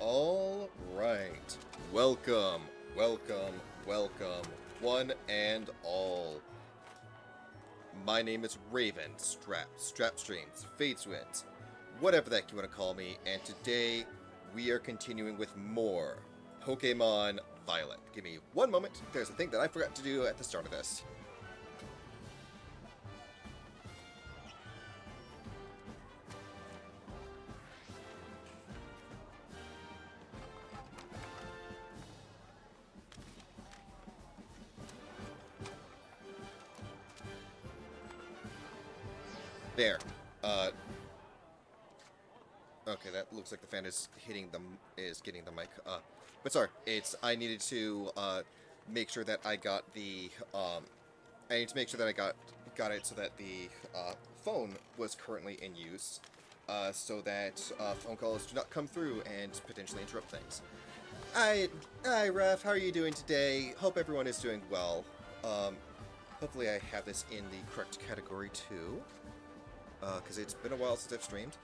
All right. Welcome, welcome, one and all. My name is Raven, Strap Streams, Fates Wins, whatever the heck you want to call me, and today we are continuing with more Pokemon Violet. Give me one moment. There's a thing that I forgot to do at the start of this. There. Okay, that looks like the fan is getting the mic. But sorry, I needed to make sure that I got the I need to make sure that I got it so that the phone was currently in use, so that phone calls do not come through and potentially interrupt things. Hi, Ref. How are you doing today? Hope everyone is doing well. Hopefully I have this in the correct category too, because it's been a while since I've streamed.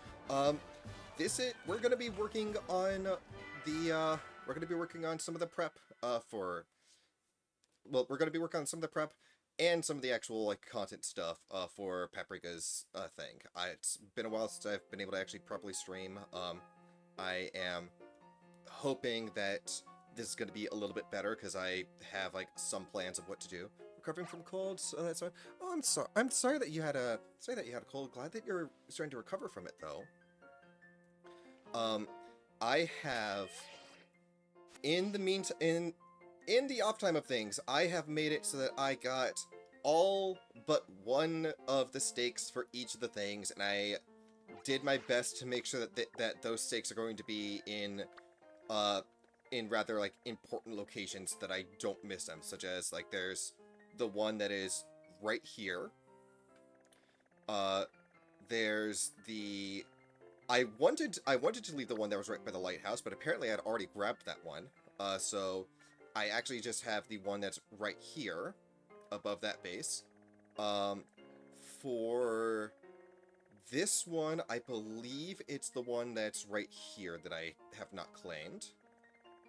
We're gonna be working on some of the prep we're gonna be working on some of the prep and some of the actual like content stuff for Paprika's thing. It's been a while since I've been able to actually properly stream. I am hoping that this is gonna be a little bit better because I have like some plans of what to do. Recovering from colds, that's fine. Oh, I'm sorry that you had a cold. Glad that you're starting to recover from it though. I have, in the off time of things, I have made it so that I got all but one of the stakes for each of the things, and I did my best to make sure that those stakes are going to be in rather like important locations that I don't miss them, such as like there's the one that is right here. There's the I wanted to leave the one that was right by the lighthouse, but apparently I'd already grabbed that one. So I actually just have the one that's right here, above that base. For this one, I believe it's the one that's right here that I have not claimed.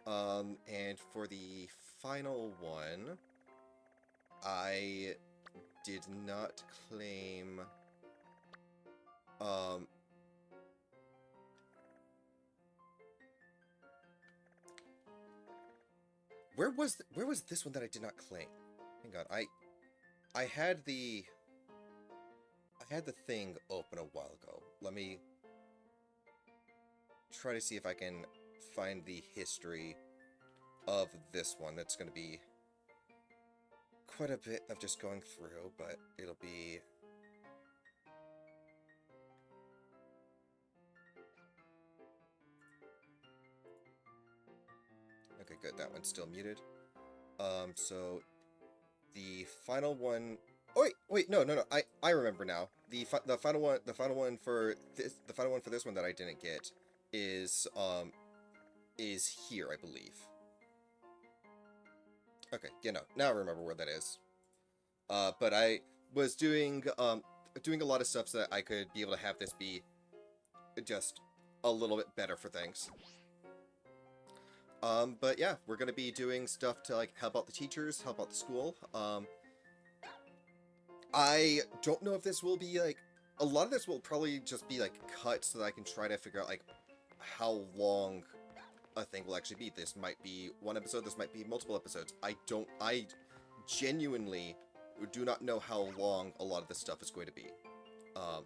And for the final one, I did not claim. Where was this one that I did not claim? Hang on, I had the thing open a while ago. Let me try to see if I can find the history of this one. That's going to be quite a bit of just going through, but it'll be... Okay, good. That one's still muted. So the final one. Oh, wait, no. I remember now. The final one for this one that I didn't get is here, I believe. Okay, now I remember where that is. But I was doing a lot of stuff so that I could be able to have this be just a little bit better for things. But yeah, we're gonna be doing stuff to like help out the teachers, help out the school. I don't know if this will be like, a lot of this will probably just be like cut so that I can try to figure out like how long a thing will actually be. This might be one episode, this might be multiple episodes. I genuinely do not know how long a lot of this stuff is going to be. But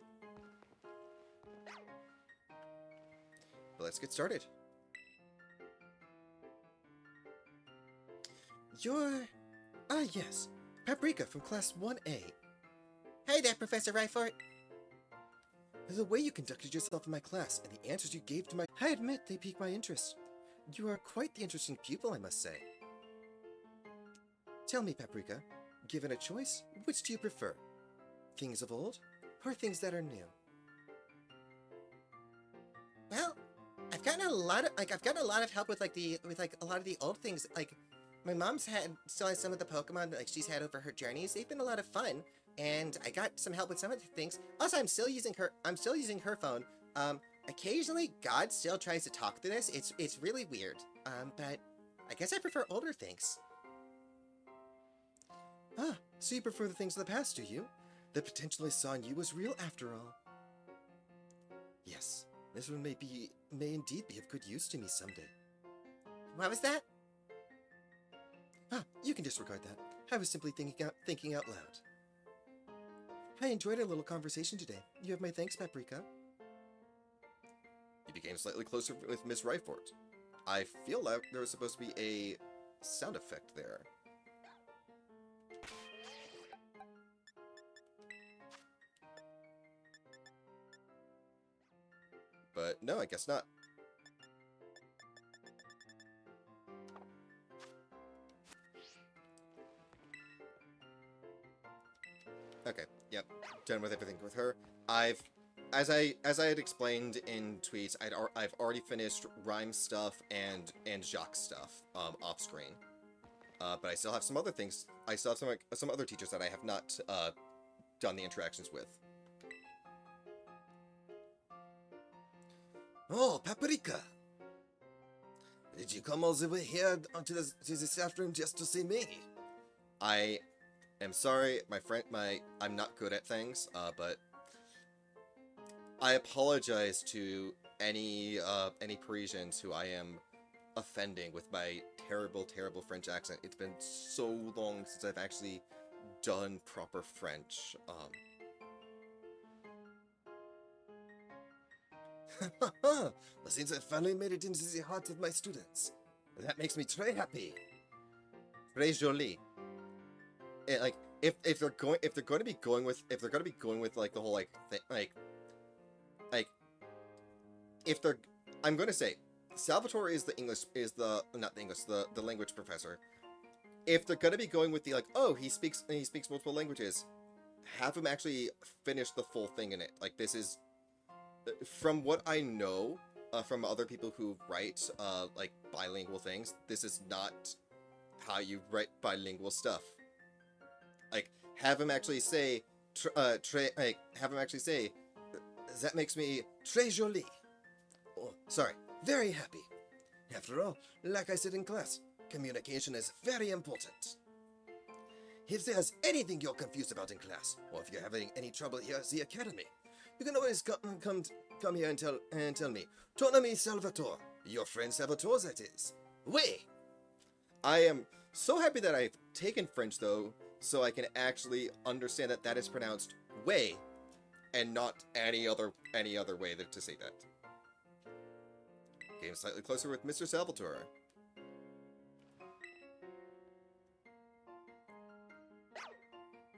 let's get started. Yes, Paprika from Class 1A. Hey there, Professor Ryfort. The way you conducted yourself in my class and the answers you gave to my... I admit they piqued my interest. You are quite the interesting pupil, I must say. Tell me, Paprika, given a choice, which do you prefer? Things of old, or things that are new? Well, I've gotten a lot of help with a lot of the old things. Like, my mom's still has some of the Pokemon that she's had over her journeys. They've been a lot of fun, and I got some help with some of the things. Also, I'm still using her phone. occasionally God still tries to talk through this. It's really weird. But I guess I prefer older things. Ah, so you prefer the things of the past, do you? The potential I saw in you was real after all. Yes, this one may indeed be of good use to me someday. What was that? Ah, you can disregard that. I was simply thinking out loud. I enjoyed our little conversation today. You have my thanks, Paprika. You became slightly closer with Miss Ryford. I feel like there was supposed to be a sound effect there. But no, I guess not. Okay, yep, done with everything with her. As I had explained in tweets, I've already finished Rhyme stuff and Jacques stuff off screen. But I still have some other things. I still have some other teachers that I have not done the interactions with. Oh, Paprika! Did you come all the way here to the staff room just to see me? I am sorry, my friend. I'm not good at things. But I apologize to any Parisians who I am offending with my terrible French accent. It's been so long since I've actually done proper French. Well, since I finally made it into the heart of my students, that makes me très happy. Très joli. Like if they're going to be going with like the whole like if they're, I'm going to say Salvatore is the language professor. If they're going to be going with the like, oh, he speaks multiple languages, have him actually finish the full thing in it. Like, this is, from what I know from other people who write like bilingual things, this is not how you write bilingual stuff. Like, have him actually say that makes me très joli. Oh, sorry, very happy. After all, like I said in class, communication is very important. If there's anything you're confused about in class, or if you're having any trouble here at the academy, you can always come here and tell me. Ton ami Salvatore, your friend Salvatore, that is. Oui. I am so happy that I've taken French, though, so I can actually understand that that is pronounced way, and not any other way to say that. Getting slightly closer with Mr. Salvatore.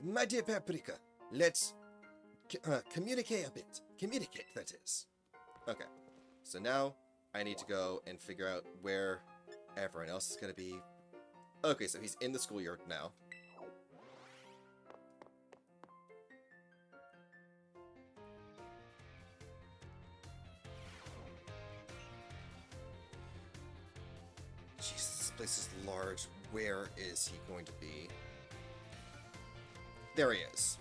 My dear Paprika, let's communicate a bit. Communicate, that is. Okay, so now I need to go and figure out where everyone else is going to be. Okay, so he's in the schoolyard now. Jesus, this place is large. Where is he going to be? There he is.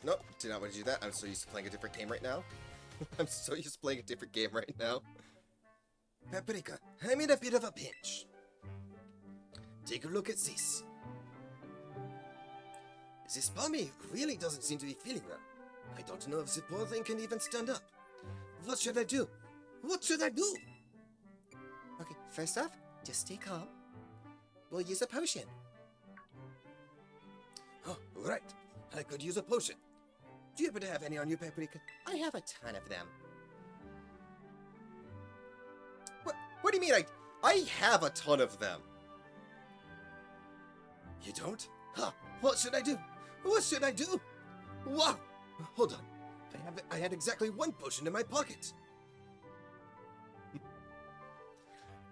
Nope, did not want to do that. I'm so used to playing a different game right now. I'm so used to playing a different game right now. Paprika, I'm in a bit of a pinch. Take a look at this. This Pommy really doesn't seem to be feeling well. I don't know if the poor thing can even stand up. What should I do? What should I do? Okay, first off, just stay calm. We'll use a potion. Oh, right. I could use a potion. Do you happen to have any on you, Paprika? I have a ton of them. What do you mean I have a ton of them? You don't? Huh, what should I do? What should I do? Wow! Hold on. I had exactly one potion in my pocket.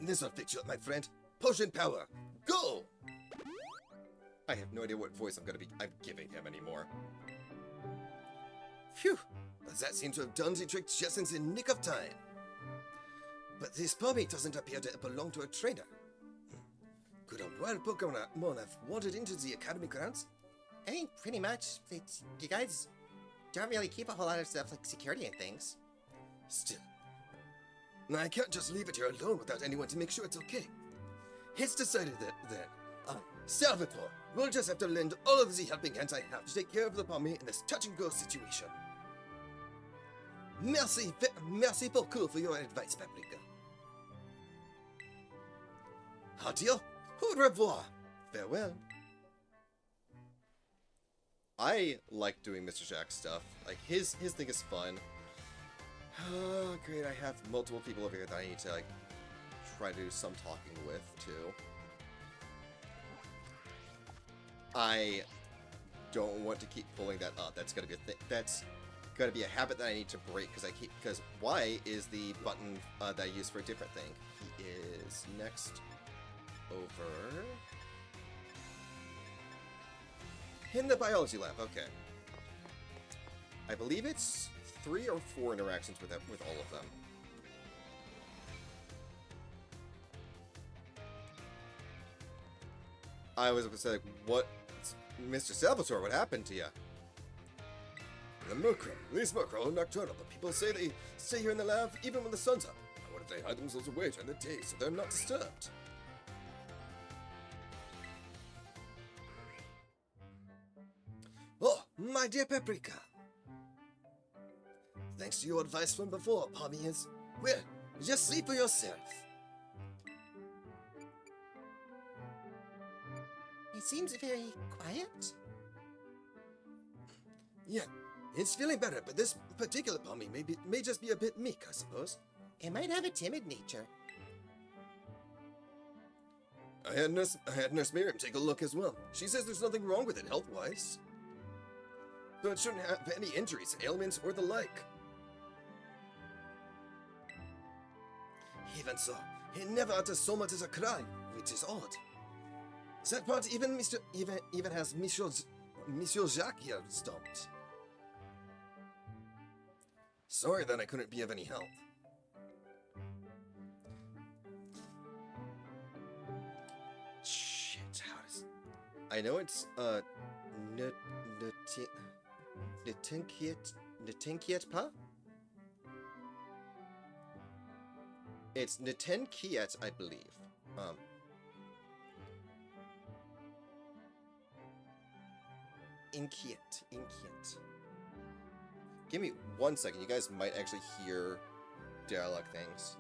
This'll fix you up, my friend. Potion power. Go! I have no idea what voice I'm giving him anymore. Phew! That seems to have done the trick just in the nick of time. But this Pommy doesn't appear to belong to a trainer. Could a wild Pokémon have wandered into the academy grounds? I mean, pretty much. You guys don't really keep a whole lot of stuff like security and things. Still, I can't just leave it here alone without anyone to make sure it's okay. It's decided that Salvatore, will just have to lend all of the helping hands I have to take care of the Pommy in this touch-and-go situation. Merci beaucoup for your advice, Paprika. Adieu, au revoir, farewell. I like doing Mr. Jack's stuff. Like, his thing is fun. Oh, great, I have multiple people over here that I need to, like, try to do some talking with, too. I don't want to keep pulling that up. That's gonna be a thing. That's gonna be a habit that I need to break, because Y is the button that I use for a different thing. He is next over in the biology lab. Okay, I believe it's 3 or 4 interactions with all of them. I was going to say, like, what, Mr. Salvatore, what happened to you? These Murkrow are nocturnal, but people say they stay here in the lab even when the sun's up. And what if they hide themselves away during the day so they're not disturbed? Oh, my dear Paprika. Thanks to your advice from before, Pommy is... Well, just see for yourself. It seems very quiet. Yeah, it's feeling better, but this particular Pommy may just be a bit meek, I suppose. It might have a timid nature. I had Nurse Miriam take a look as well. She says there's nothing wrong with it health-wise. So it shouldn't have any injuries, ailments, or the like. Even so, it never utters so much as a cry, which is odd. That part even has Monsieur Jacques here stopped. Sorry that I couldn't be of any help. Shit, how does... I know it's, Netinkiet Pa? It's Netenkiet, I believe. Inkiet. Give me 1 second. You guys might actually hear dialogue things.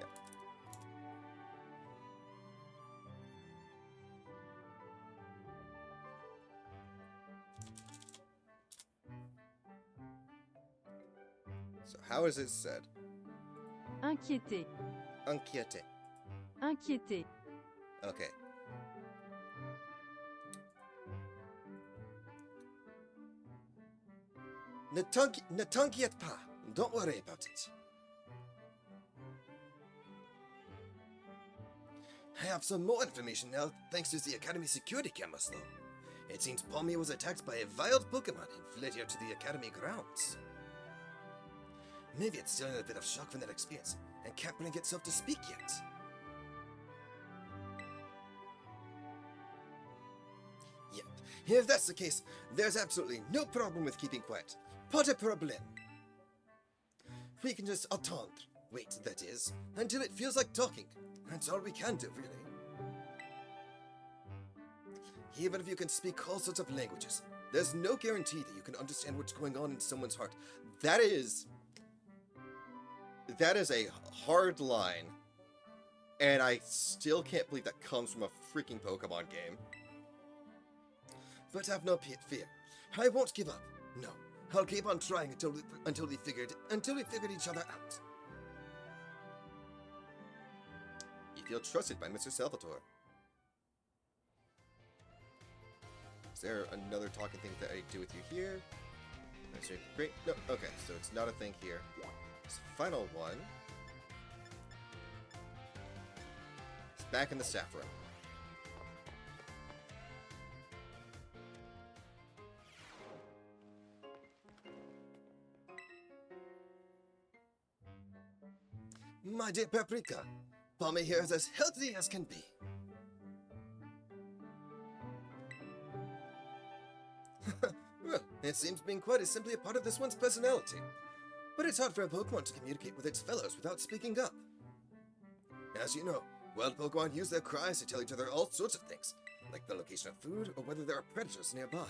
Yeah. So how is it said? Inquiété. Inquiete. Inquiété. Okay. Ne t'inquiète pas. Don't worry about it. I have some more information now, thanks to the Academy security cameras, though. It seems Pommy was attacked by a wild Pokémon and fled here to the Academy grounds. Maybe it's still in a bit of shock from that experience, and can't bring itself to speak yet. Yep, if that's the case, there's absolutely no problem with keeping quiet. Pas de problème. We can just attendre. Wait, that is, until it feels like talking. That's all we can do, really. Even if you can speak all sorts of languages, there's no guarantee that you can understand what's going on in someone's heart. That is a hard line. And I still can't believe that comes from a freaking Pokemon game. But have no fear. I won't give up. No, I'll keep on trying until we figured each other out. You feel trusted by Mr. Salvatore. Is there another talking thing that I do with you here? Is there, great. No, okay, so it's not a thing here. This final one. It's back in the staff room. My dear Paprika, Palmy here is as healthy as can be. Well, it seems being quiet is simply a part of this one's personality. But it's hard for a Pokemon to communicate with its fellows without speaking up. As you know, wild Pokemon use their cries to tell each other all sorts of things, like the location of food or whether there are predators nearby.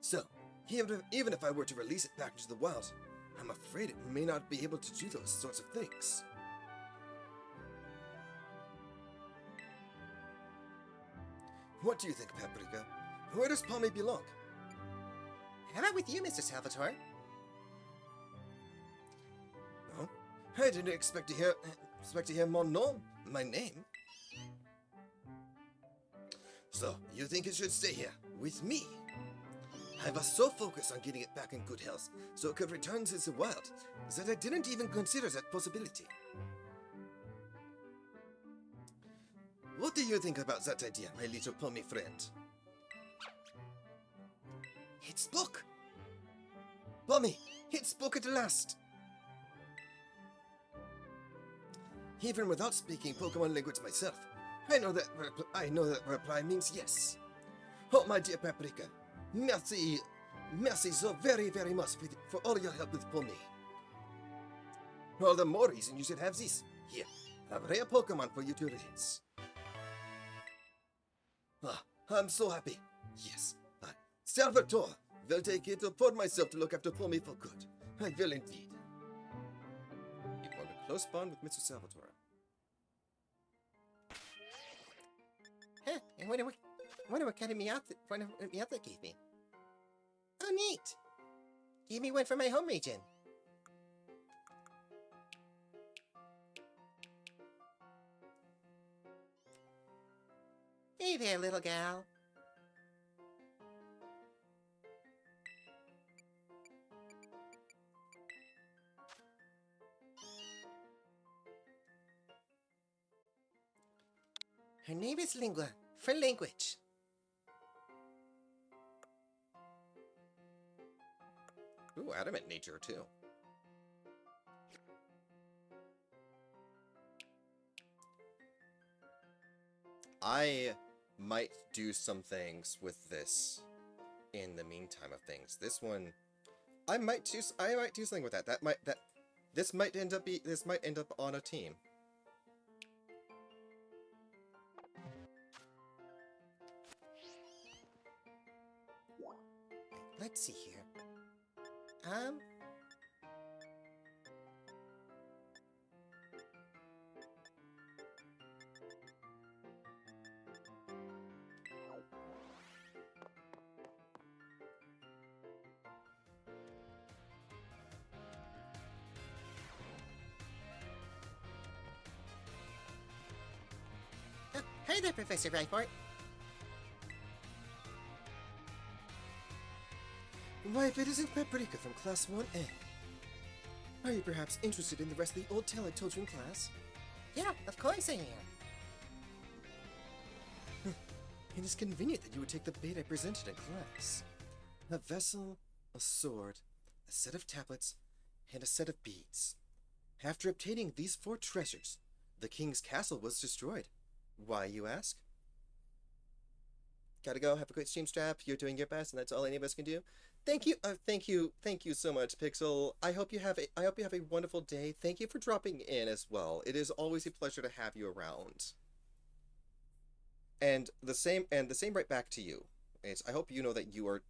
So, even if I were to release it back into the wild, I'm afraid it may not be able to do those sorts of things. What do you think, Paprika? Where does Palmy belong? How about with you, Mr. Salvatore? No, I didn't expect to hear mon nom, my name. So, you think it should stay here, with me? I was so focused on getting it back in good health, so it could return to the wild, that I didn't even consider that possibility. What do you think about that idea, my little Palmy friend? It spoke! Palmy, it spoke at last! Even without speaking Pokemon language myself, I know that reply means yes. Oh, my dear Paprika, merci so very, very much for all your help with Palmy. All the more reason you should have this. Here, a rare Pokemon for you to rinse. Ah, I'm so happy. Yes, Salvatore will take it upon myself to look after Palmy for good. I will indeed. You formed a close bond with Mr. Salvatore. Huh, I wonder what kind of Meowth that gave me. Oh, neat! Gave me one for my home region. Hey there, little gal. Her name is Lingua, for language. Ooh, adamant nature, too. I might do some things with this in the meantime of things. This one, I might do something with that. This might end up on a team. Let's see here. Hi there, Professor Ryfort. Why, if it isn't Paprika from Class 1A. Are you perhaps interested in the rest of the old tale I told you in class? Yeah, of course I am. It is convenient that you would take the bait I presented in class. A vessel, a sword, a set of tablets, and a set of beads. After obtaining these 4 treasures, the king's castle was destroyed. Why, you ask? Gotta go, have a great stream strap, you're doing your best, and that's all any of us can do. Thank you so much, Pixel. I hope you have a wonderful day. Thank you for dropping in as well. It is always a pleasure to have you around. And the same right back to you. I hope you know that your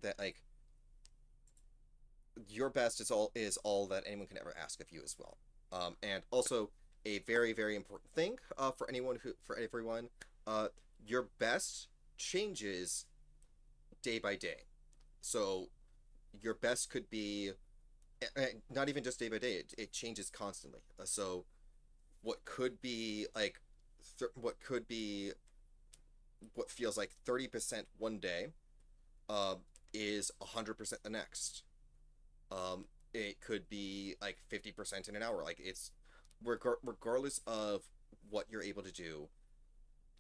best is all that anyone can ever ask of you as well. And also a very, very important thing for everyone, your best changes day by day. So your best could be not even just day by day, it changes constantly. So what feels like 30% one day is 100% the next. It could be like 50% in an hour. Like, it's regardless of what you're able to do,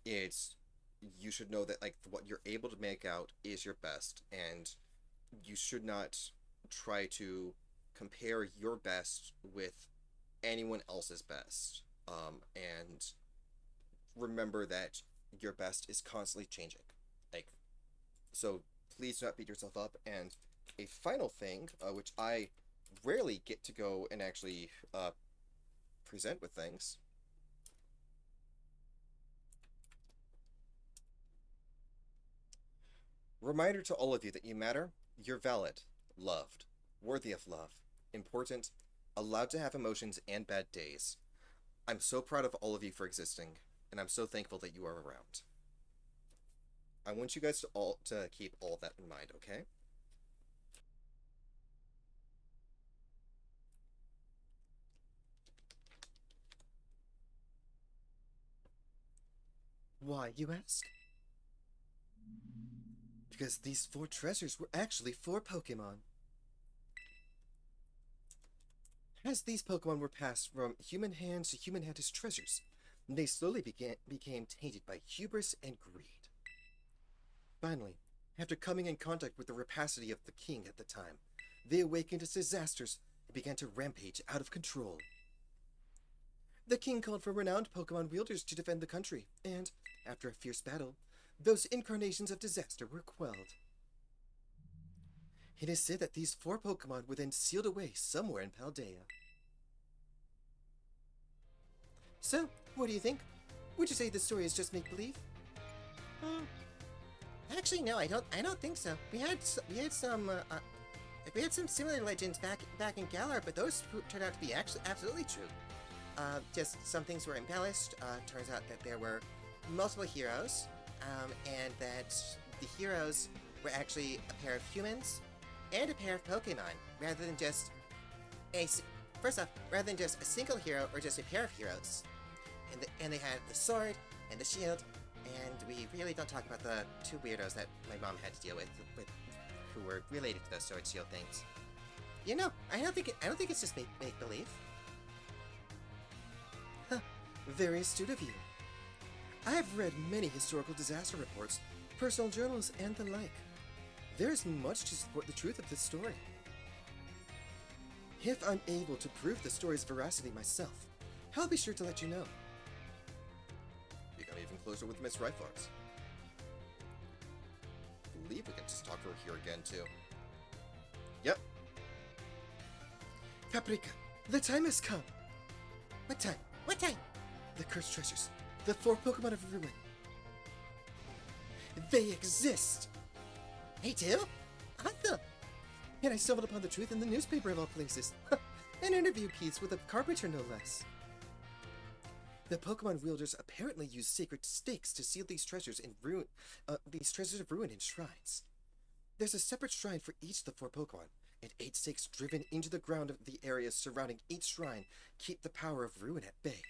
you should know that what you're able to make out is your best, and you should not try to compare your best with anyone else's best. And remember that your best is constantly changing. Like, so please do not beat yourself up. And a final thing, which I rarely get to go and actually present with things. Reminder to all of you that you matter, you're valid, loved, worthy of love, important, allowed to have emotions and bad days. I'm so proud of all of you for existing, and I'm so thankful that you are around. I want you guys to keep all that in mind, okay? Why, you ask? Because these 4 treasures were actually 4 Pokémon. As these Pokémon were passed from human hands to human hand as treasures, they slowly became tainted by hubris and greed. Finally, after coming in contact with the rapacity of the king at the time, they awakened as disasters and began to rampage out of control. The king called for renowned Pokémon wielders to defend the country, and, after a fierce battle, those incarnations of disaster were quelled. It is said that these 4 Pokémon were then sealed away somewhere in Paldea. So, what do you think? Would you say the story is just make-believe? Actually, no, I don't think so. We had some similar legends back in Galar, but those turned out to be actually absolutely true. Just some things were embellished. Turns out that there were multiple heroes, and that the heroes were actually a pair of humans and a pair of Pokemon, rather than just rather than just a single hero or just a pair of heroes. And they had the sword and the shield, and we really don't talk about the 2 weirdos that my mom had to deal with who were related to those sword shield things. You know, I don't think it's just make believe. Huh, very astute of you. I have read many historical disaster reports, personal journals, and the like. There is much to support the truth of this story. If I'm able to prove the story's veracity myself, I'll be sure to let you know. Become even closer with Miss Ryfox. I believe we can just talk to her here again, too. Yep. Paprika, the time has come. What time? What time? The cursed treasures, the 4 Pokemon of Ruin. They exist! Hey, too? Awesome! And I stumbled upon the truth in the newspaper of all places. An interview piece with a carpenter, no less. The Pokemon wielders apparently use sacred stakes to seal these treasures of ruin in shrines. There's a separate shrine for each of the 4 Pokemon, and 8 stakes driven into the ground of the areas surrounding each shrine keep the power of ruin at bay.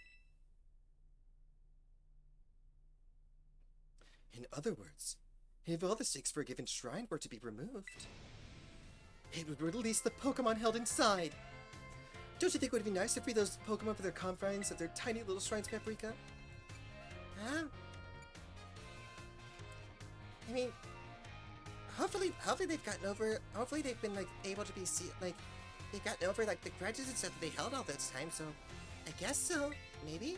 In other words, if all the stakes for a given shrine were to be removed, it would release the Pokemon held inside. Don't you think it would be nice to free those Pokemon for their confines of their tiny little shrines, Paprika? I mean, hopefully they've gotten over. Hopefully they've been able to be they've gotten over the grudges and stuff that they held all this time. So, I guess so. Maybe.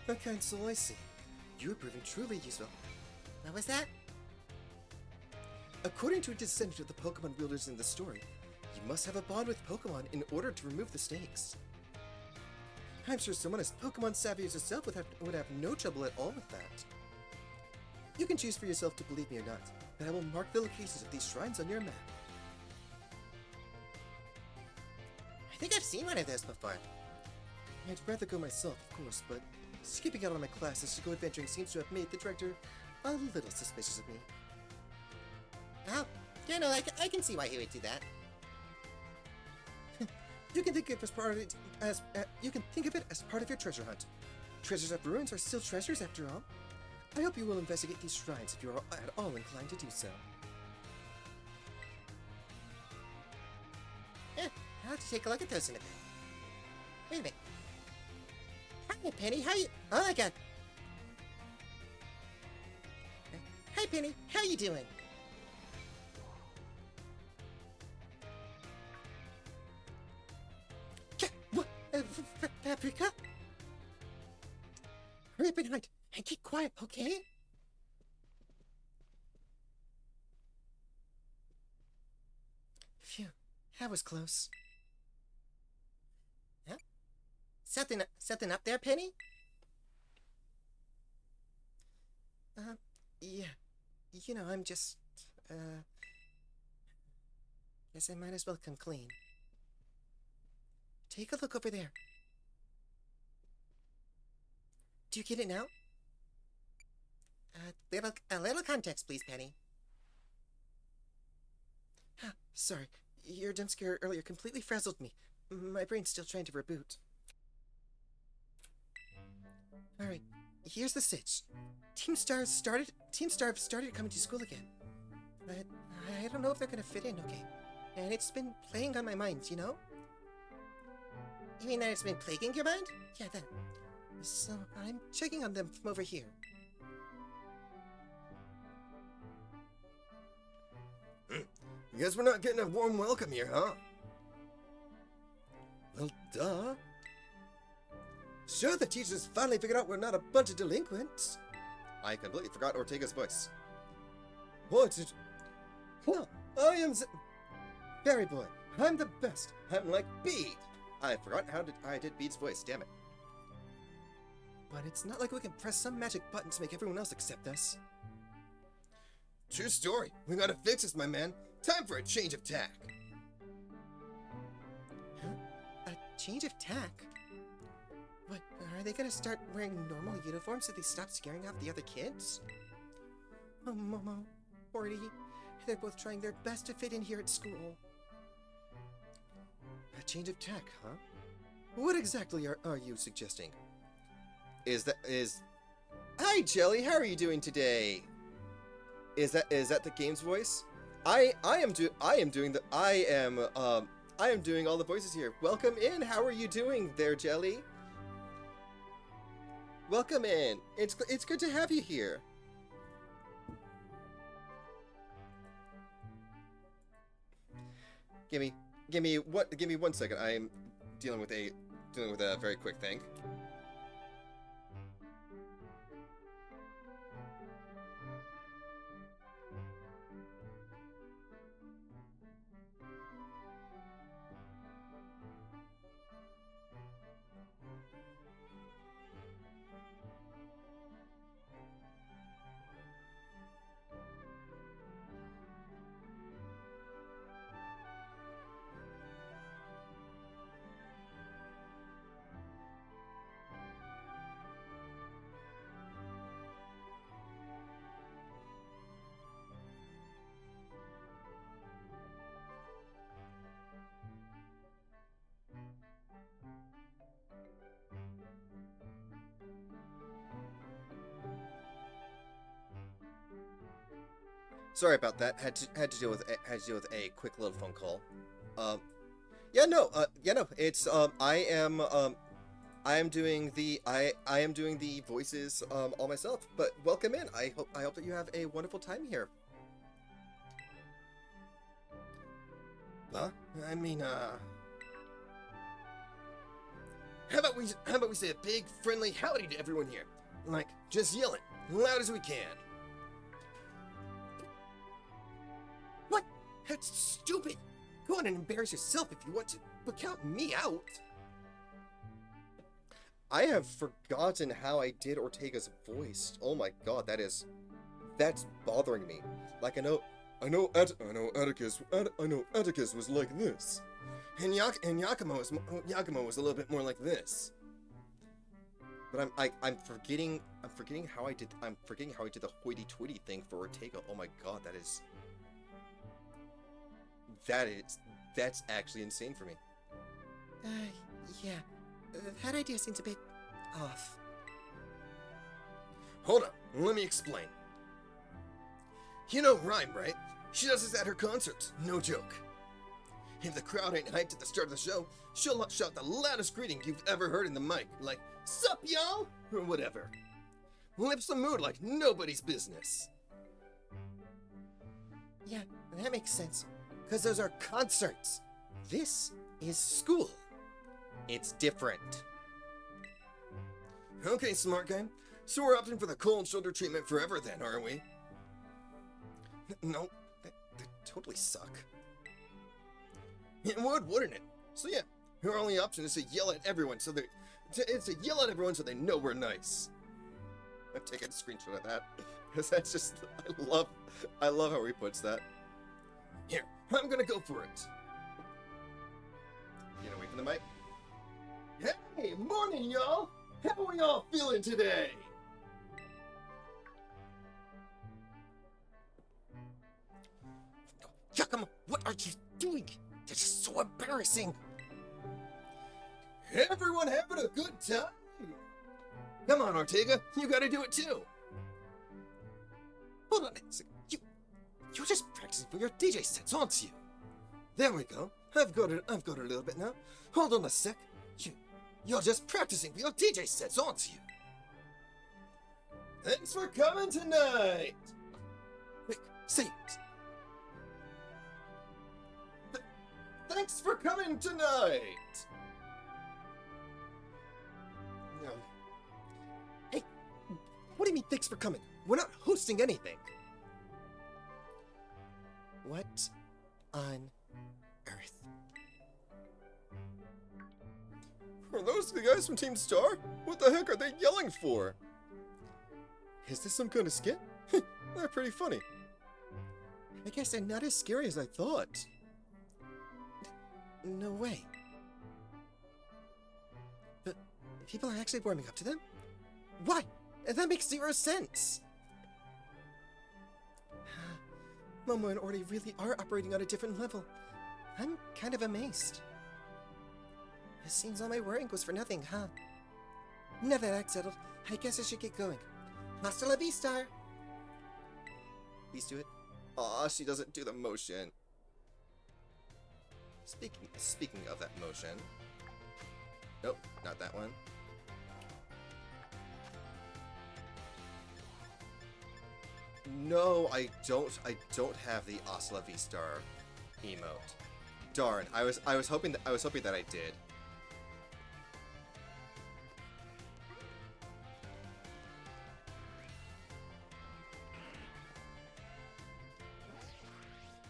A kind soul, I see. You are proven truly useful. What was that? According to a descendant of the Pokemon wielders in the story, you must have a bond with Pokemon in order to remove the stakes. I'm sure someone as Pokemon savvy as yourself would have no trouble at all with that. You can choose for yourself to believe me or not, but I will mark the locations of these shrines on your map. I think I've seen one of those before. I'd rather go myself, of course, but skipping out on my classes to go adventuring seems to have made the director a little suspicious of me. Oh, yeah, no, I can see why he would do that. You can think of it as part of your treasure hunt. Treasures of ruins are still treasures, after all. I hope you will investigate these shrines if you are at all inclined to do so. Yeah, I'll have to take a look at those in a bit. Wait a minute. Hi, Penny. How you? Oh my God. Hi, Penny. How you doing? Paprika? Hurry up and hide and keep quiet, okay? Phew, that was close. Huh? Something up there, Penny? Yeah. You know, I'm just, guess I might as well come clean. Take a look over there. Do you get it now? A little context, please, Penny. Sorry, your jump scare earlier completely frazzled me. My brain's still trying to reboot. Alright, here's the sitch. Team Starve started coming to school again. But I don't know if they're gonna fit in, okay? And it's been playing on my mind, you know? You mean that it's been plaguing your mind? Yeah, that. So, I'm checking on them from over here. Guess we're not getting a warm welcome here, huh? Well, duh. Sure, the teachers finally figured out we're not a bunch of delinquents. I completely forgot Ortega's voice. What? Well, I am Berry Boy. I'm the best. I'm like Bede. I forgot how I did Bede's voice, damn it. But it's not like we can press some magic button to make everyone else accept us. True story. We gotta fix this, my man. Time for a change of tack. Huh? A change of tack? What, are they gonna start wearing normal uniforms so they stop scaring off the other kids? Oh, Momo, Morty, they're both trying their best to fit in here at school. A change of tack, huh? What exactly are you suggesting? Hi, Jelly, how are you doing today? Is that the game's voice? I am doing all the voices here. Welcome in. How are you doing there, Jelly? Welcome in. It's good to have you here. Give me 1 second. I'm dealing with a very quick thing. Sorry about that. Had to deal with a quick little phone call. It's I am doing the voices all myself. But welcome in. I hope that you have a wonderful time here. Huh? I mean, how about we say a big friendly howdy to everyone here? Like, just yell it loud as we can. What? That's stupid. Go on and embarrass yourself if you want to, but count me out. I have forgotten how I did Ortega's voice. Oh my god, that's bothering me. Like I know Atticus was like this. And Yakumo was a little bit more like this. But I'm forgetting how I did the hoity-toity thing for Ortega. Oh my god, that's actually insane for me. Yeah. That idea seems a bit off. Hold up, let me explain. You know Rhyme, right? She does this at her concerts, no joke. If the crowd ain't hyped at the start of the show, she'll shout the loudest greeting you've ever heard in the mic, like, "Sup, y'all?" or whatever. Lips the mood like nobody's business. Yeah, that makes sense. Because those are concerts. This is school. It's different. Okay, smart guy. So we're opting for the cold shoulder treatment forever then, aren't we? No, they totally suck. It would, wouldn't it? So yeah, our only option is to yell at everyone so they know we're nice. I'm taking a screenshot of that because that's just I love how he puts that. Here, I'm gonna go for it. You know, wait for the mic. Hey, morning, y'all. How are we all feeling today? Yakima, what are you doing? This is so embarrassing. Everyone having a good time? Come on, Ortega, you gotta do it too. Hold on a second. You're just practicing for your DJ sets, aren't you? There we go. I've got it a little bit now. Hold on a sec. You're just practicing for your DJ sets, aren't you? Thanks for coming tonight. Wait, say it. Thanks for coming tonight. No. Hey, what do you mean thanks for coming? We're not hosting anything. What on earth? Are those the guys from Team Star? What the heck are they yelling for? Is this some kind of skit? They're pretty funny. I guess they're not as scary as I thought. No way. But people are actually warming up to them? Why? That makes zero sense. Momo and Orly really are operating on a different level. I'm kind of amazed. It seems all my worrying was for nothing, huh? Now that that's settled, I guess I should get going. Hasta la vista! Please do it. Aw, she doesn't do the motion. Speaking of that motion. Nope, not that one. No, I don't have the Hasta la Vista emote. Darn, I was hoping that I did.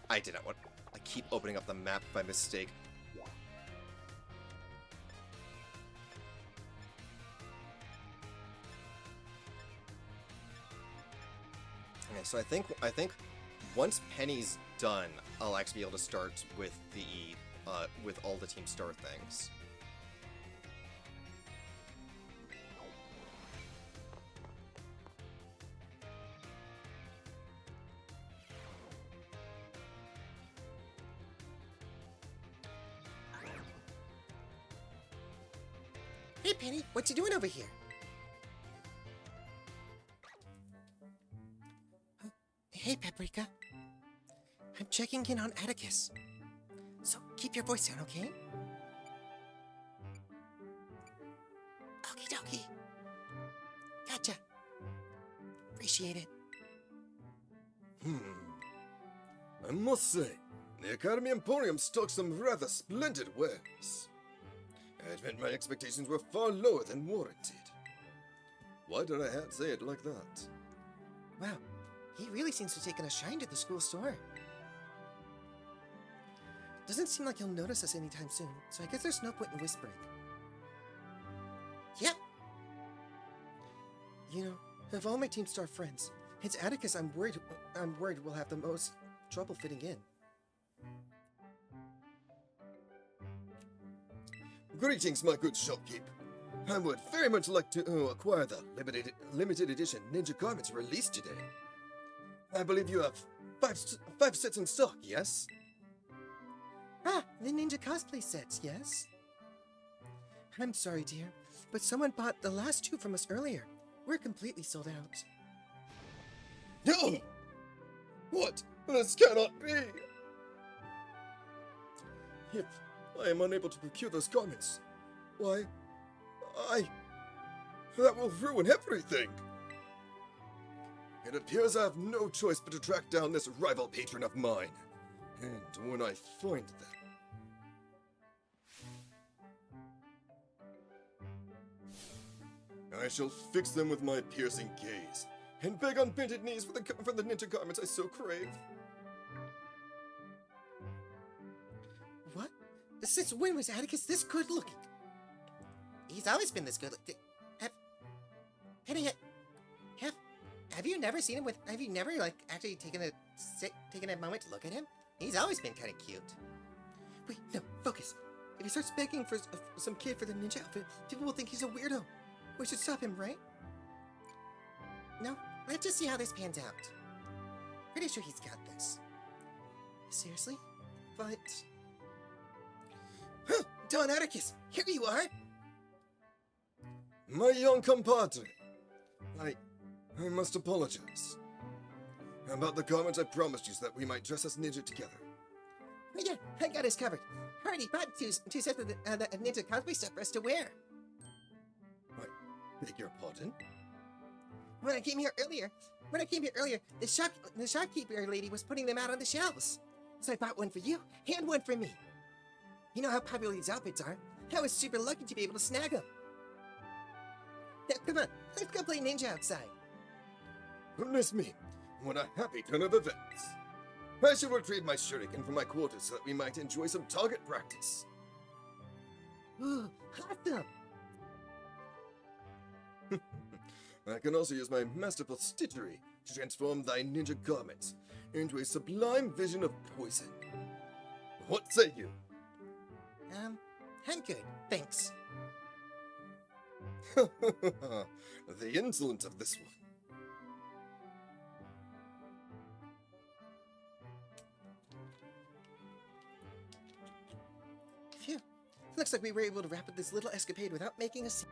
I did not want. I keep opening up the map by mistake. Okay, so I think once Penny's done, I'll actually be able to start with the with all the Team Star things. Hey, Penny, what you doing over here? Hey, Paprika. I'm checking in on Atticus. So keep your voice down, okay? Okie dokie. Gotcha. Appreciate it. I must say, the Academy Emporium stocks some rather splendid wares. I admit my expectations were far lower than warranted. Why did I have to say it like that? Wow, he really seems to have taken a shine to the school store. Doesn't seem like he'll notice us anytime soon, so I guess there's no point in whispering. Yep. You know, of all my Team Star friends, it's Atticus I'm worried will have the most trouble fitting in. Greetings, my good shopkeep. I would very much like to acquire the limited edition ninja garments released today. I believe you have five sets in stock, yes? Ah, the ninja cosplay sets, yes? I'm sorry, dear, but someone bought the last two from us earlier. We're completely sold out. No! What? This cannot be! If I am unable to procure those garments, why, that will ruin everything! It appears I have no choice but to track down this rival patron of mine. And when I find them... I shall fix them with my piercing gaze, and beg on bended knees for the ninja garments I so crave. What? Since when was Atticus this good looking? He's always been this good looking. Penny, have you never seen him with? Have you never like actually taken a moment to look at him? He's always been kind of cute. Wait, no, focus. If he starts begging for some kid for the ninja outfit, people will think he's a weirdo. We should stop him, right? No, let's just see how this pans out. Pretty sure he's got this. Seriously? But... Huh! Don Atticus, here you are! My young compadre. I must apologize. About the garment I promised you so that we might dress as ninja together. Yeah, I got us covered. I already bought two sets of the ninja cosplay stuff for us to wear. Beg your pardon? When I came here earlier, the shopkeeper lady was putting them out on the shelves. So I bought one for you and one for me. You know how popular these outfits are. I was super lucky to be able to snag them. Now, come on, let's go play ninja outside. Goodness me, what a happy turn of events. I shall retrieve my shuriken from my quarters so that we might enjoy some target practice. Ooh, awesome! I can also use my masterful stitchery to transform thy ninja garments into a sublime vision of poison. What say you? I'm good, thanks. The insolence of this one. Phew. Looks like we were able to wrap up this little escapade without making a scene.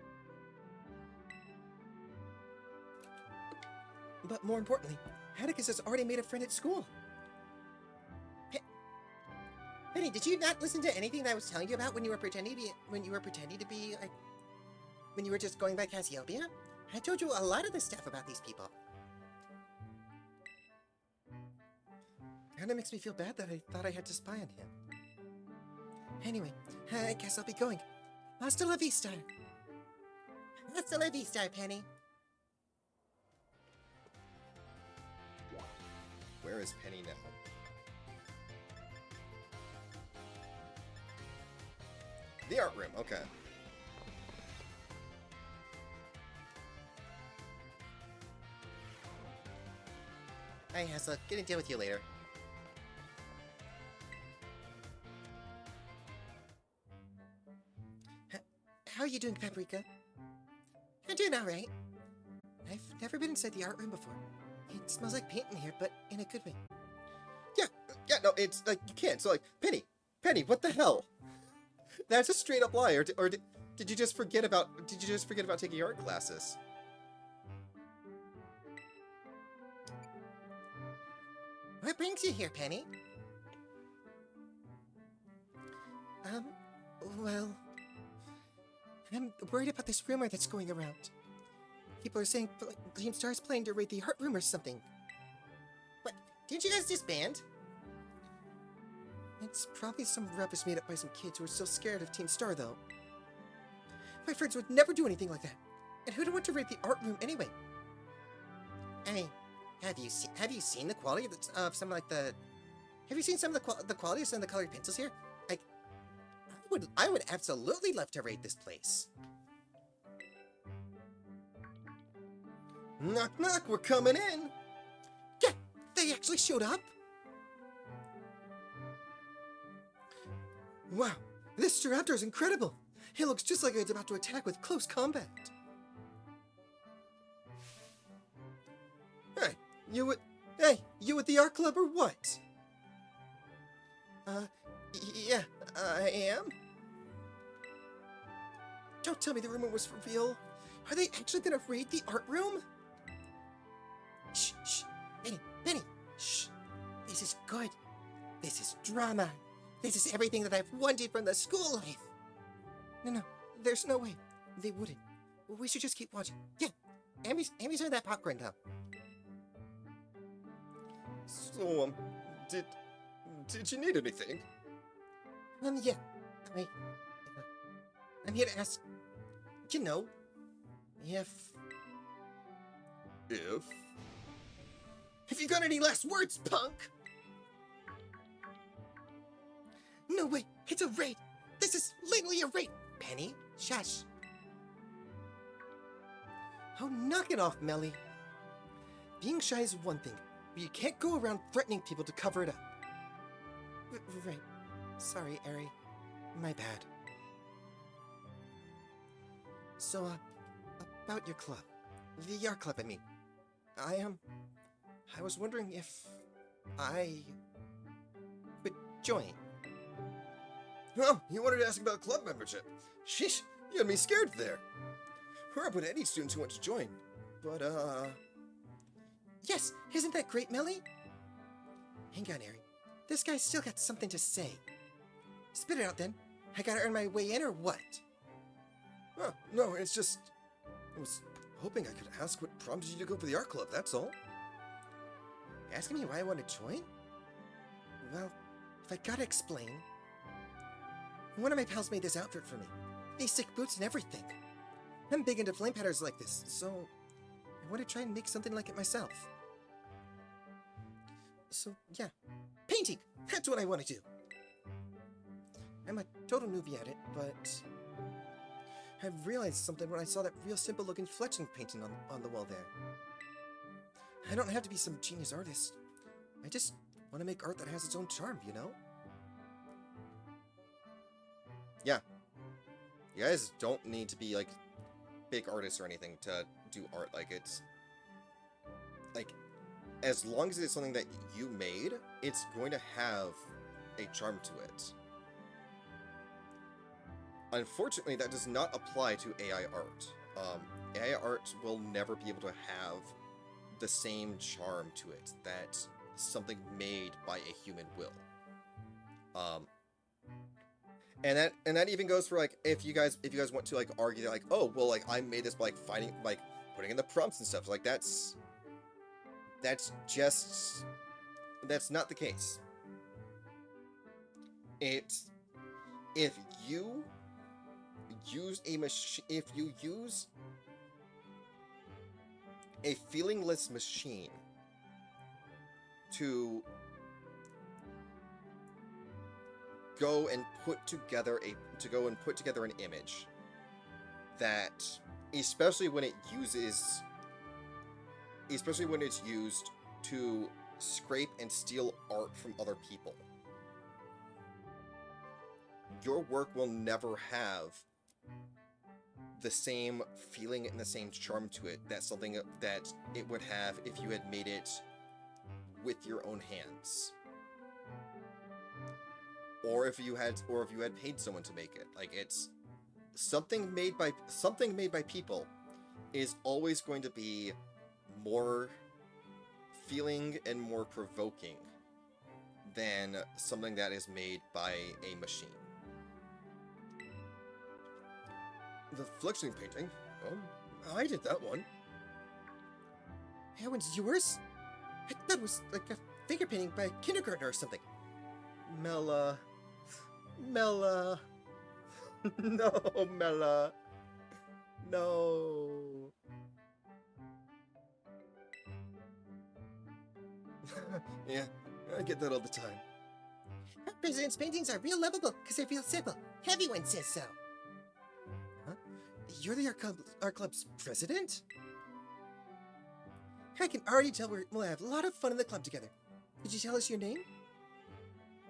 But more importantly, Atticus has already made a friend at school. Penny, did you not listen to anything that I was telling you about when you were pretending to be like, when you were just going by Cassiopeia? I told you a lot of this stuff about these people. Kinda makes me feel bad that I thought I had to spy on him. Anyway, I guess I'll be going. Hasta la vista. Hasta la vista, Penny. Where is Penny now? The art room, okay. Hi, Hasta. Gonna deal with you later. How are you doing, Paprika? I'm doing alright. I've never been inside the art room before. It smells like paint in here, but in a good way. Yeah, no, it's like, you can't. So, like, Penny, what the hell? That's a straight up lie, or did you just forget about, taking art classes? What brings you here, Penny? Well, I'm worried about this rumor that's going around. People are saying Team Star's planning to raid the art room or something. What? Didn't you guys disband? It's probably some rubbish made up by some kids who are still scared of Team Star, though. My friends would never do anything like that. And who'd want to raid the art room anyway? I mean, have you seen the quality of some like the? Have you seen some of the quality of some of the colored pencils here? Like, I would absolutely love to raid this place. Knock knock, we're coming in! Yeah, they actually showed up. Wow, this Staraptor is incredible. It looks just like it's about to attack with close combat. Hey, you with the art club or what? Yeah, I am. Don't tell me the rumor was for real. Are they actually gonna raid the art room? Shh, shh, Benny, shh. This is good. This is drama. This is everything that I've wanted from the school life. No, there's no way. They wouldn't. We should just keep watching. Yeah, Amy's had that popcorn though. So, did you need anything? Yeah. I'm here to ask, If you got any last words, punk? No, wait, it's a raid. This is legally a raid. Penny, shush. Oh, knock it off, Melly. Being shy is one thing, but you can't go around threatening people to cover it up. Right. Sorry, Ari. My bad. So, about your club. The art club, I mean. I was wondering if I would join. Oh, you wanted to ask about club membership. Sheesh, you had me scared there. We're up with any students who want to join. But, Yes, isn't that great, Melly? Hang on, Ari. This guy's still got something to say. Spit it out, then. I gotta earn my way in, or what? Oh, no, it's just... I was hoping I could ask what prompted you to go for the art club, that's all. Asking me why I want to join? Well, if I gotta explain... One of my pals made this outfit for me. These sick boots and everything. I'm big into flame patterns like this, so... I want to try and make something like it myself. So, yeah. Painting! That's what I want to do! I'm a total newbie at it, but... I realized something when I saw that real simple-looking fletching painting on the wall there. I don't have to be some genius artist. I just want to make art that has its own charm, you know? Yeah. You guys don't need to be, like, big artists or anything to do art. Like, it's... Like, as long as it's something that you made, it's going to have a charm to it. Unfortunately, that does not apply to AI art. AI art will never be able to have the same charm to it that something made by a human will. And that even goes for, like, if you guys want to, like, argue that, like, oh, well, like, I made this by, like, putting in the prompts and stuff, like, that's not the case. If you use a feelingless machine to go and put together an image that, especially when it's used to scrape and steal art from other people, your work will never have the same feeling and the same charm to it that something that it would have if you had made it with your own hands, or if you had paid someone to make it. Like, it's something made by people is always going to be more feeling and more provoking than something that is made by a machine. The flexing painting? I did that one. That one's yours? I thought it was like a figure painting by a kindergartner or something. Mela. No, Mela. No. Yeah, I get that all the time. Our president's paintings are real lovable because they're real simple. Everyone says so. Huh? You're the art club's president? I can already tell we'll have a lot of fun in the club together. Did you tell us your name?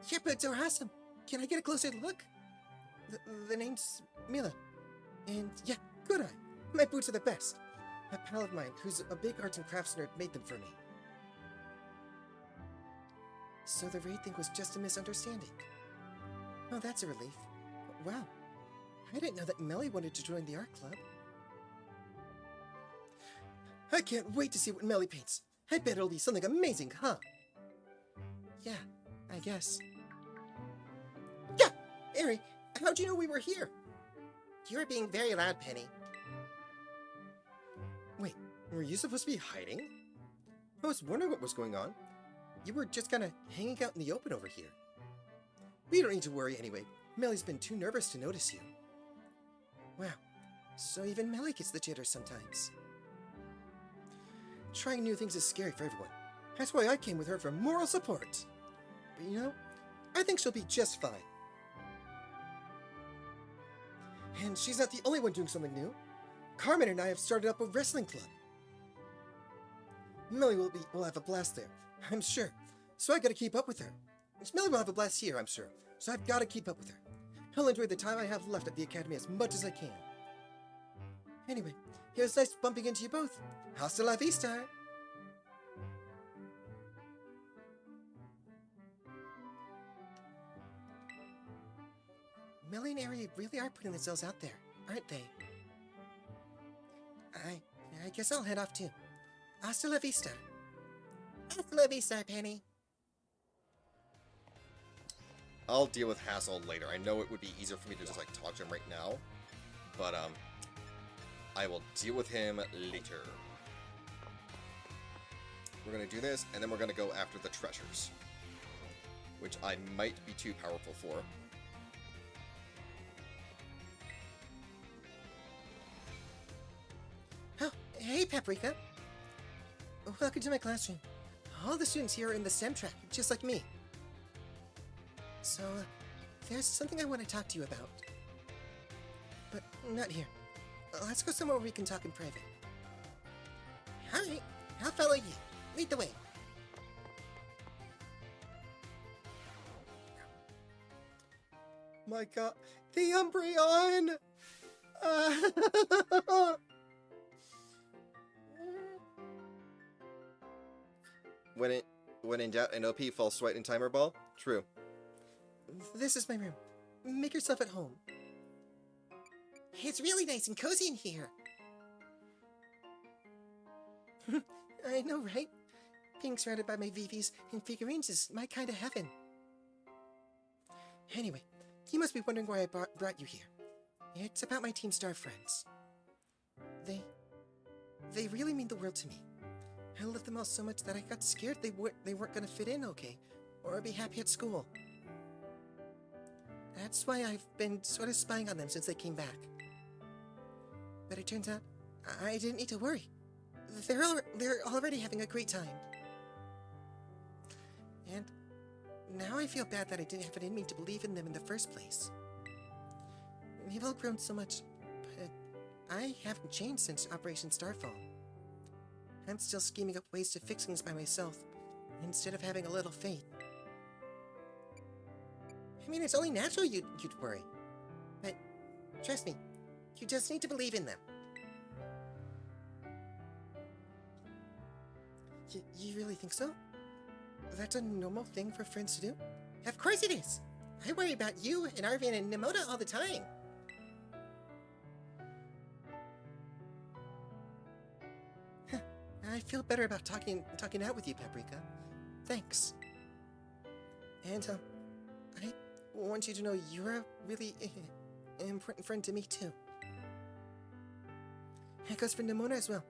Your boots are awesome. Can I get a closer look? The name's Mila. And yeah, good eye. My boots are the best. A pal of mine, who's a big arts and crafts nerd, made them for me. So the raid thing was just a misunderstanding. Oh, that's a relief. Wow. I didn't know that Melly wanted to join the art club. I can't wait to see what Melly paints. I bet it'll be something amazing, huh? Yeah, I guess. Yeah! Ari, how'd you know we were here? You were being very loud, Penny. Wait, were you supposed to be hiding? I was wondering what was going on. You were just kind of hanging out in the open over here. We don't need to worry anyway. Melly's been too nervous to notice you. Wow, So even Melly gets the jitters sometimes. Trying new things is scary for everyone. That's why I came with her for moral support. But you know, I think she'll be just fine. And she's not the only one doing something new. Carmen and I have started up a wrestling club. Millie will have a blast there, I'm sure. So I gotta keep up with her. Millie will have a blast here, I'm sure. So I've gotta keep up with her. I'll enjoy the time I have left at the academy as much as I can. Anyway, it was nice bumping into you both. Hasta la vista! Millie and Ari really are putting themselves out there, aren't they? I guess I'll head off too. Hasta la vista. Hasta la vista, Penny. I'll deal with Hassel later. I know it would be easier for me to just like talk to him right now, but I will deal with him later. We're gonna do this, and then we're gonna go after the treasures, which I might be too powerful for. Oh, hey, Paprika. Welcome to my classroom. All the students here are in the STEM track, just like me. So, there's something I want to talk to you about. But not here. Let's go somewhere where we can talk in private. Alright, I'll follow you. Lead the way. My god, the Umbreon! When in doubt, an OP falls swipe in timer ball. True. This is my room. Make yourself at home. It's really nice and cozy in here. I know, right? Being surrounded by my VVs and figurines is my kind of heaven. Anyway, you must be wondering why I brought you here. It's about my Team Star friends. They really mean the world to me. I love them all so much that I got scared they weren't gonna fit in okay, or be happy at school. That's why I've been sort of spying on them since they came back. But it turns out, I didn't need to worry. They're already having a great time. And now I feel bad that I didn't have it in me to believe in them in the first place. We've all grown so much, but I haven't changed since Operation Starfall. I'm still scheming up ways to fix things by myself, instead of having a little faith. I mean, it's only natural you'd worry. But, trust me, you just need to believe in them. You really think so? That's a normal thing for friends to do? Of course it is! I worry about you and Arvin and Nemoda all the time. I feel better about talking out with you, Paprika. Thanks. And, I want you to know you're a really important friend to me, too. That goes for Nemona as well.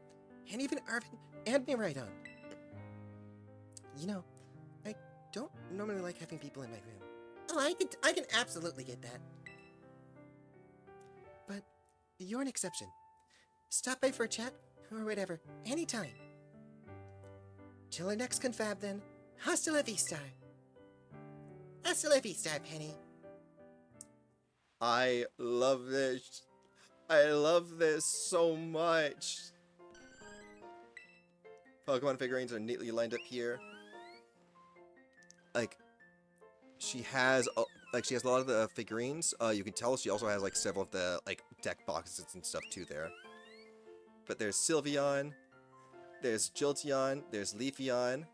And even Arvin and Miraidon. You know, I don't normally like having people in my room. Oh, I can absolutely get that. But you're an exception. Stop by for a chat, or whatever, anytime. Till our next confab, then. Hasta la vista. Hasta la vista, Penny. I love this. I love this so much. Pokemon figurines are neatly lined up here. Like, she has a lot of the figurines. You can tell she also has like several of the like deck boxes and stuff too there. But there's Sylveon, there's Jolteon, there's Leafeon,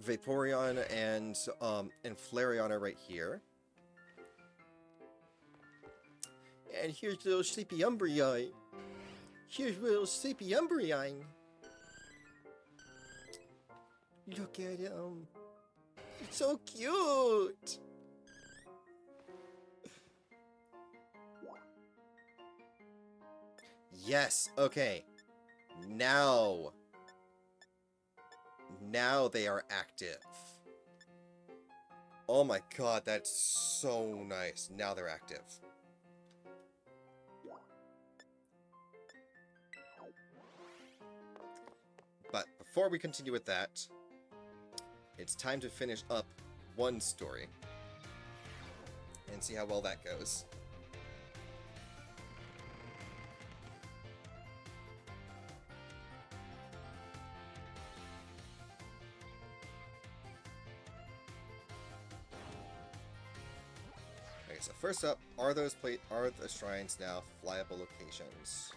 Vaporeon, and Flareon are right here. And here's little sleepy Umbreon. Here's little sleepy Umbreon. Look at him. It's so cute. Yes, okay. Now they are active. Oh my god, that's so nice. Now they're active. But before we continue with that, it's time to finish up one story and see how well that goes. Okay, so first up, are the shrines now flyable locations?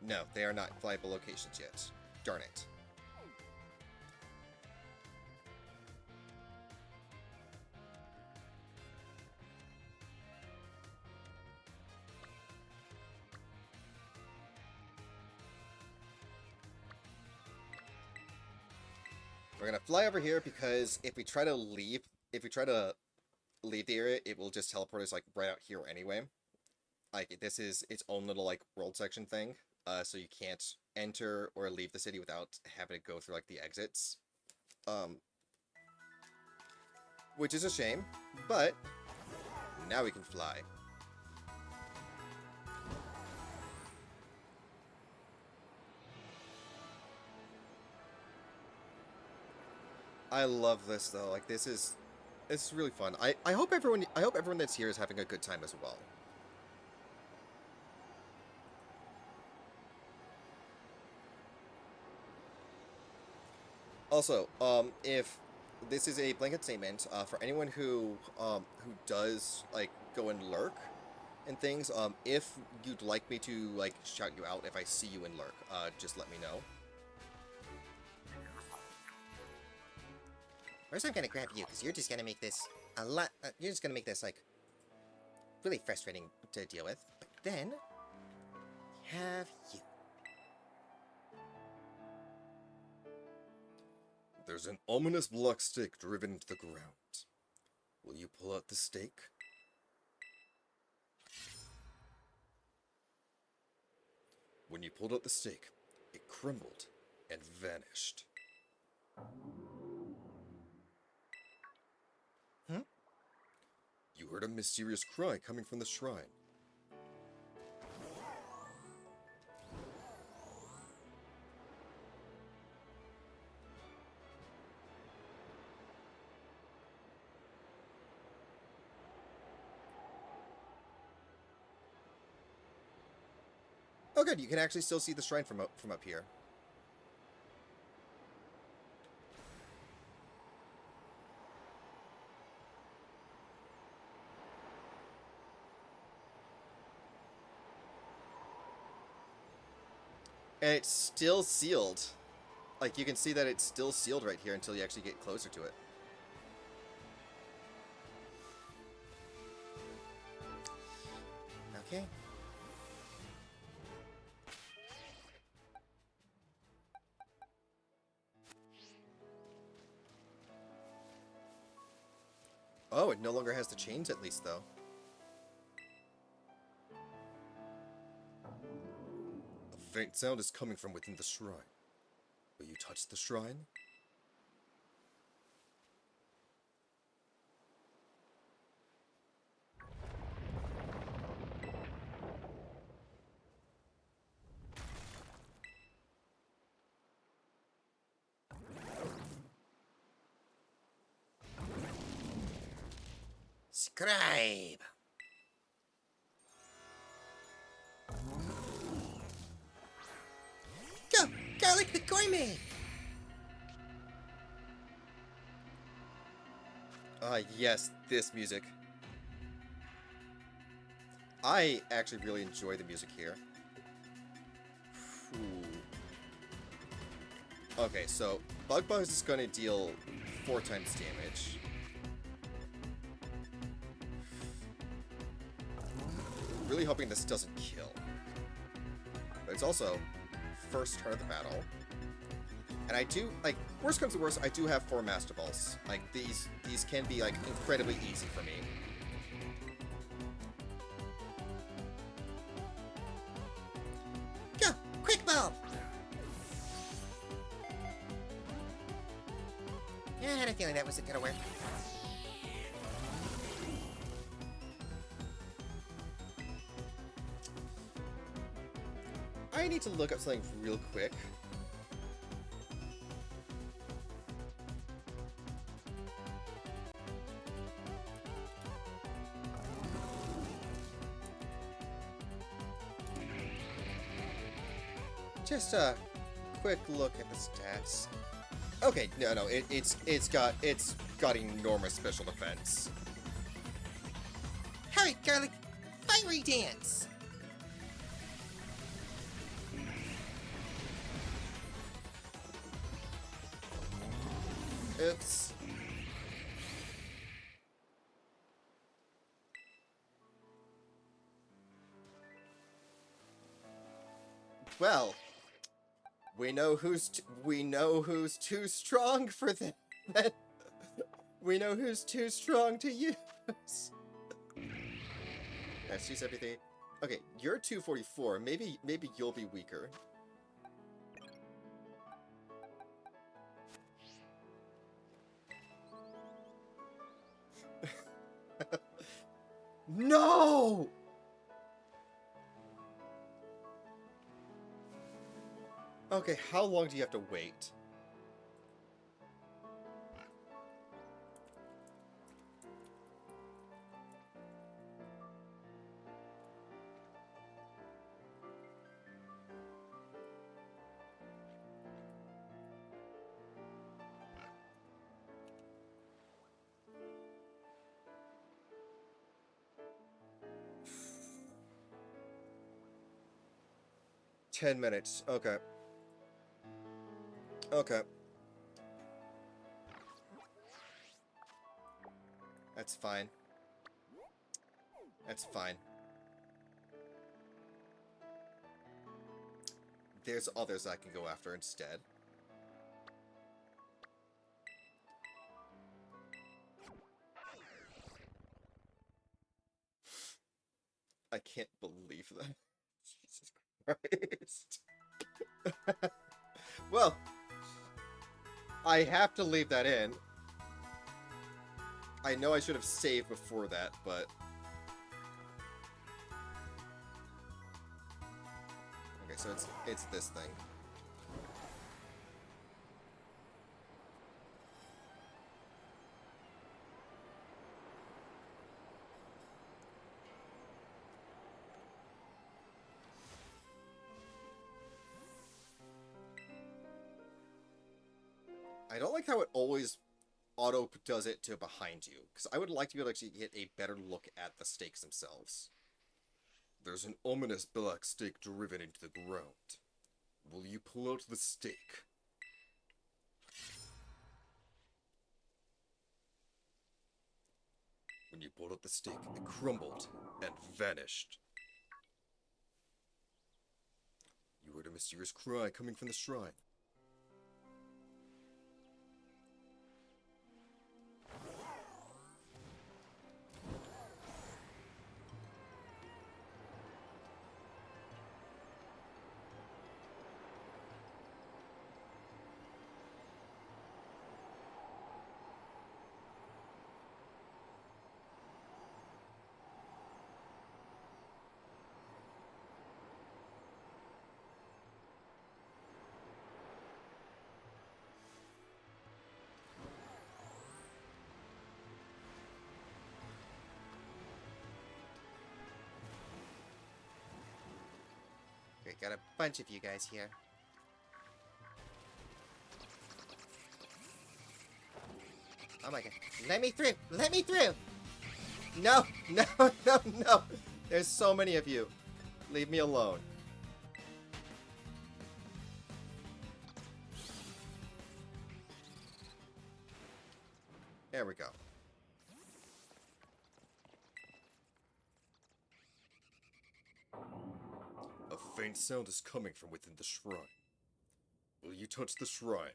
No, they are not flyable locations yet. Darn it. We're gonna fly over here because if we try to leave the area, it will just teleport us like right out here anyway. Like this is its own little like world section thing. So you can't enter or leave the city without having to go through like the exits. Which is a shame, but now we can fly. I love this though. Like it's really fun. I hope everyone that's here is having a good time as well. Also, if this is a blanket statement for anyone who does like go and lurk and things, if you'd like me to like shout you out if I see you in lurk, just let me know. First, I'm gonna grab you because you're just gonna make this a lot. You're just gonna make this like really frustrating to deal with. But then have you. There's an ominous black stake driven into the ground. Will you pull out the stake? When you pulled out the stake, it crumbled and vanished. You heard a mysterious cry coming from the shrine. Oh good, you can actually still see the shrine from up here. And it's still sealed. Like, you can see that it's still sealed right here until you actually get closer to it. Okay. Oh, it no longer has the chains at least, though. A faint sound is coming from within the shrine. Will you touch the shrine? Scribe. Go, Garlic the Gourmet. Yes, this music. I actually really enjoy the music here. Ooh. Okay, so Bug Buzz is going to deal 4 times damage. Really hoping this doesn't kill. But it's also first turn of the battle. And I do, like, worst comes to worst, I do have 4 Master Balls. Like, these can be, like, incredibly easy for me. Go, Quick Ball. Yeah, I had a feeling that wasn't gonna work. I need to look up something real quick. Just a quick look at the stats. Okay, no, it's got enormous special defense. Hurry, Garlic! Fiery dance! Oops. Well, we know who's too strong for that. We know who's too strong to use. That's 273. Okay, you're 244. Maybe you'll be weaker. No! Okay, how long do you have to wait? $10. Okay. Okay. That's fine. That's fine. There's others I can go after instead. I can't believe that. Jesus Christ. Well, I have to leave that in. I know I should have saved before that, but... Okay, so it's this thing. I don't like how it always auto does it to behind you, because I would like to be able to actually get a better look at the stakes themselves. There's an ominous black stake driven into the ground. Will you pull out the stake? When you pulled out the stake, it crumbled and vanished. You heard a mysterious cry coming from the shrine. Okay, got a bunch of you guys here. Oh my god. Let me through! Let me through! No! No! No! No! There's so many of you. Leave me alone. There we go. A faint sound is coming from within the shrine. Will you touch the shrine?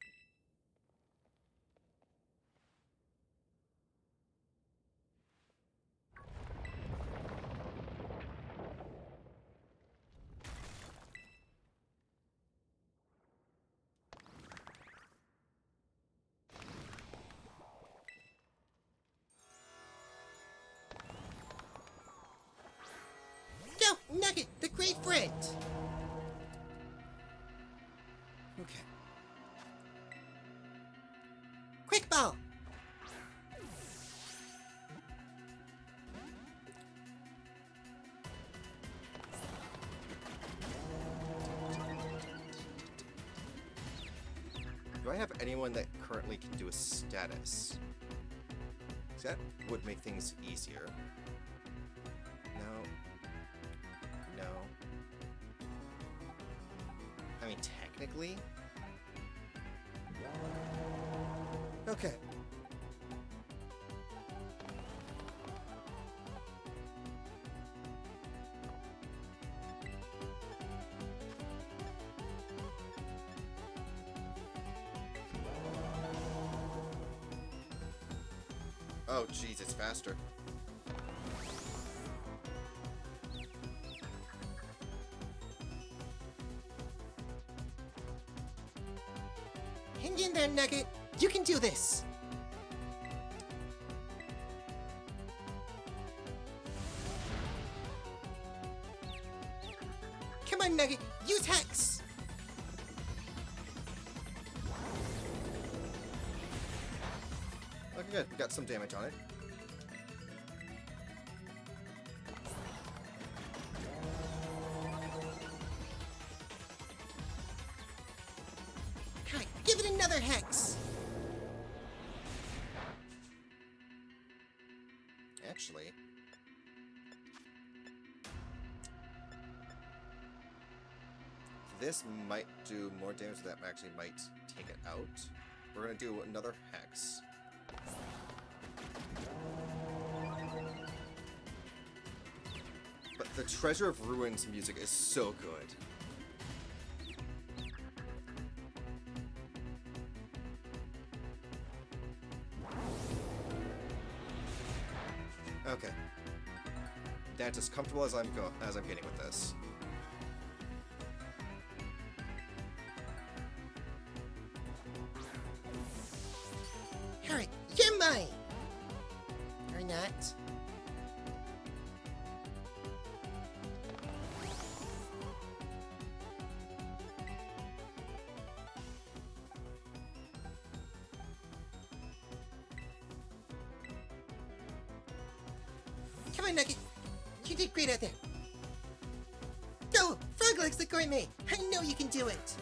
different! Okay. Quick ball! Do I have anyone that currently can do a status? 'Cause that would make things easier. No. No. I mean, technically. Okay. Oh, jeez, it's faster. Hang in there, Nugget. You can do this. Come on, Nugget. Use Hex. Okay, good. We got some damage on it. Alright, give it another Hex. Actually. This might do more damage that actually might take it out. We're gonna do another Hex. But the Treasure of Ruins music is so good. Okay. That's as comfortable as I'm getting with this. Alright, you're mine. Or not. Come on, Nugget. You did great out there. Go! Frog legs the gourmet! I know you can do it!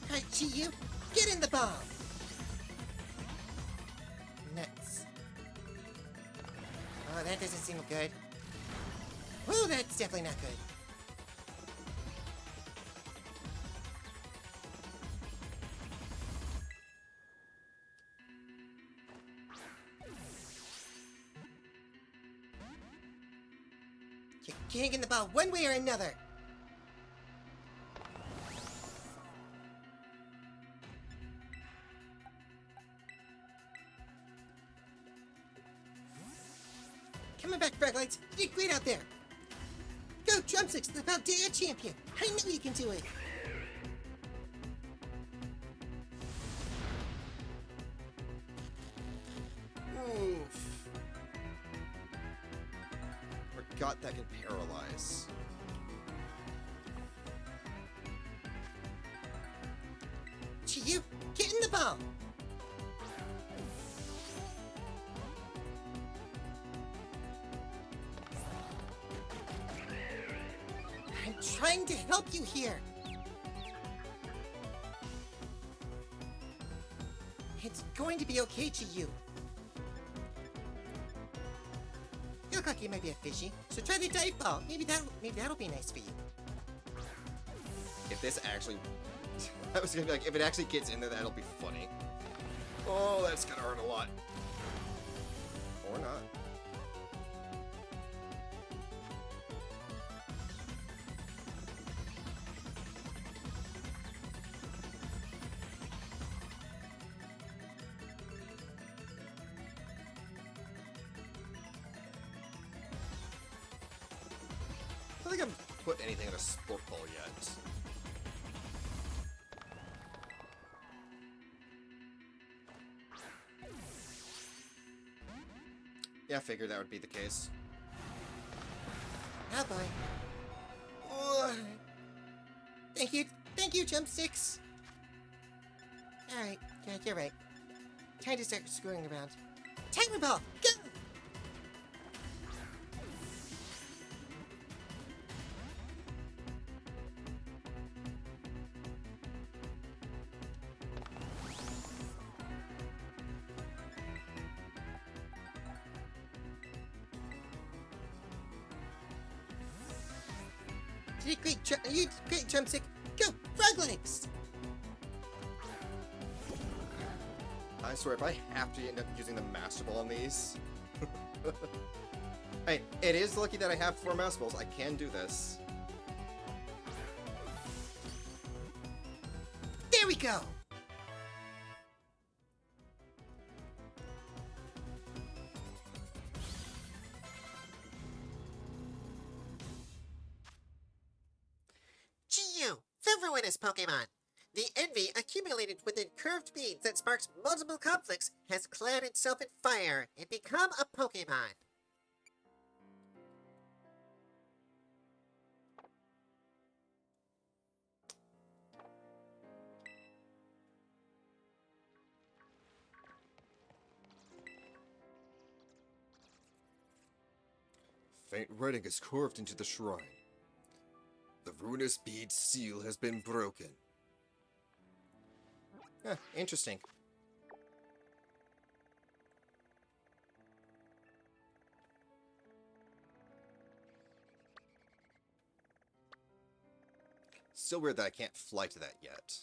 Alright, Chi-Yu, get in the ball! Nuts. Oh, that doesn't seem good. Oh, that's definitely not good. You're getting the ball one way or another. Coming back, Fraglites. You did great out there. Go, Drumsticks, the Paldea champion. I know you can do it. Oof. Forgot that can paralyze. Chi-Yu, get in the ball. I'm trying to help you here. It's going to be okay, Chi-Yu. You look like you might be a fishy, so try the dive ball. Maybe that'll be nice for you. If this actually... I was gonna be like, if it actually gets in there, that'll be funny. Oh, that's gonna hurt a lot. Or not. I don't think I've put anything in a sport ball yet. Yeah, I figured that would be the case. Oh boy. Oh. Thank you, Jump Six. Alright, yeah, you're right. Time to start screwing around. Timer ball, go! You did great, Jumpstick. Go, frog legs! I swear, if I have to end up using the Master Ball on these... Hey, it is lucky that I have 4 Master Balls. I can do this. There we go! Chiyu, the ruinous Pokemon. The envy accumulated within curved beads that sparks multiple conflicts has clad itself in fire and become a Pokemon. Faint writing is carved into the shrine. The ruinous bead's seal has been broken. Huh, interesting. Still weird that I can't fly to that yet.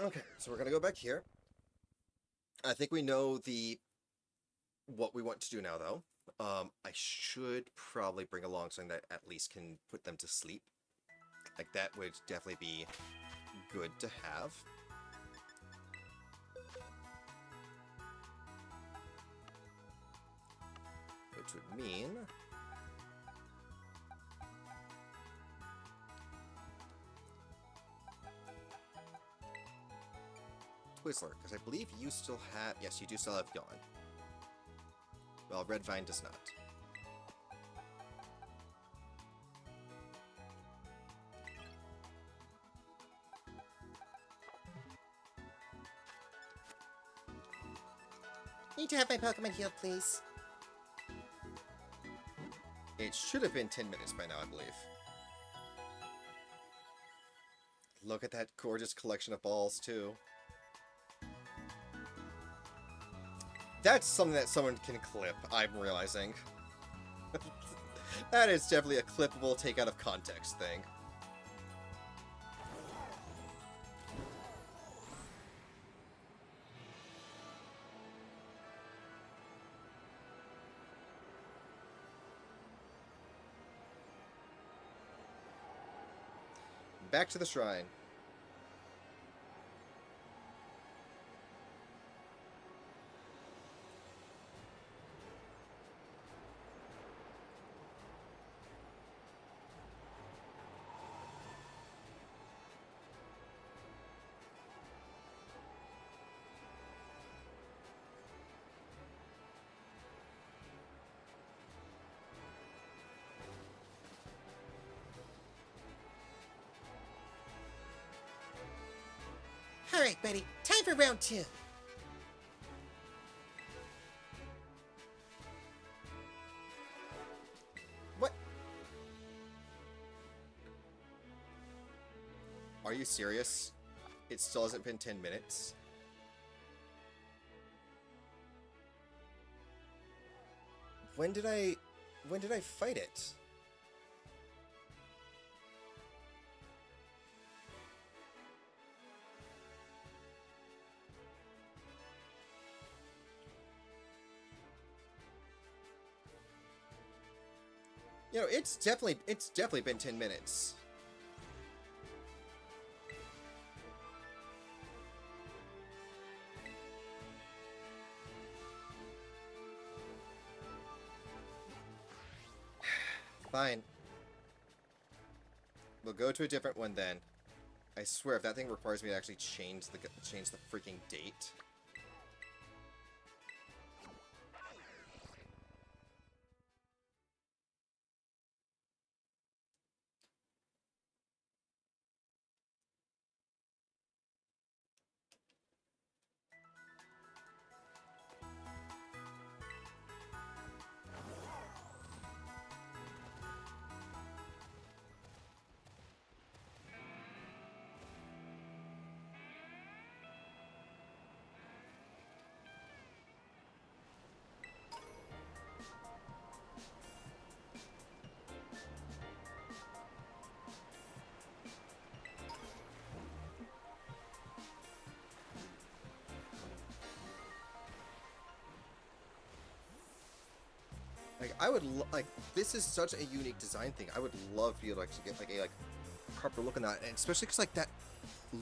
Okay, so we're gonna go back here. I think we know what we want to do now, though. I should probably bring along something that at least can put them to sleep. Like, that would definitely be good to have. Which would mean... Twizzler, because I believe you still have... Yes, you do still have Yawn. Well, Red Vine does not. Need to have my Pokemon healed, please. It should have been 10 minutes by now, I believe. Look at that gorgeous collection of balls, too. That's something that someone can clip, I'm realizing. That is definitely a clippable, take out of context thing. Back to the shrine. Alright, buddy. Time for round 2. What? Are you serious? It still hasn't been 10 minutes? When did I fight it? You know, it's definitely been 10 minutes. Fine. We'll go to a different one then. I swear, if that thing requires me to actually change the freaking date. I would like, this is such a unique design thing. I would love to be able to actually get like a proper look on that, and especially because like that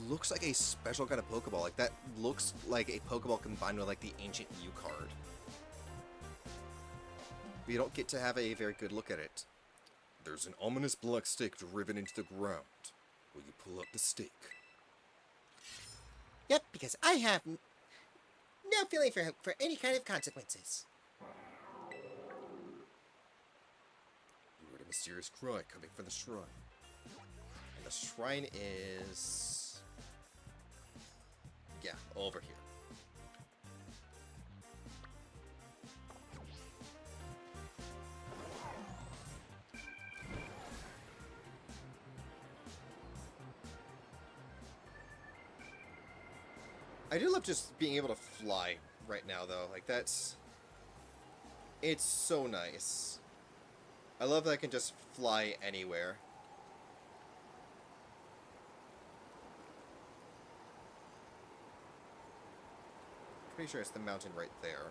looks like a special kind of Pokeball. Like that looks like a Pokeball combined with like the ancient U card. We don't get to have a very good look at it. There's an ominous black stake driven into the ground. Will you pull up the stake? Yep, because I have no feeling for any kind of consequences. You heard a mysterious cry coming from the shrine. And the shrine is... yeah, over here. I do love just being able to fly right now, though. Like, that's... it's so nice. I love that I can just fly anywhere. Pretty sure it's the mountain right there.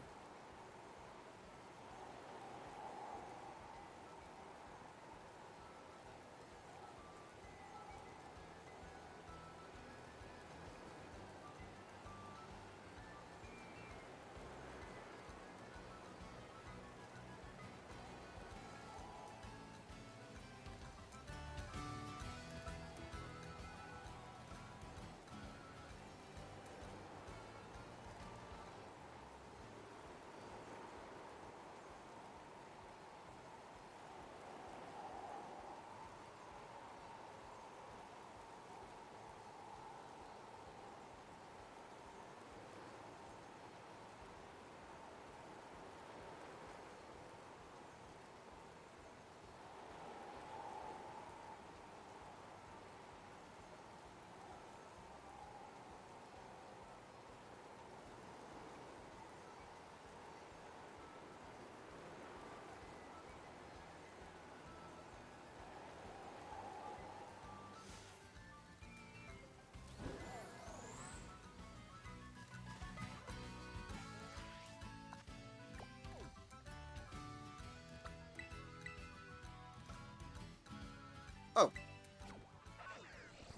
Oh.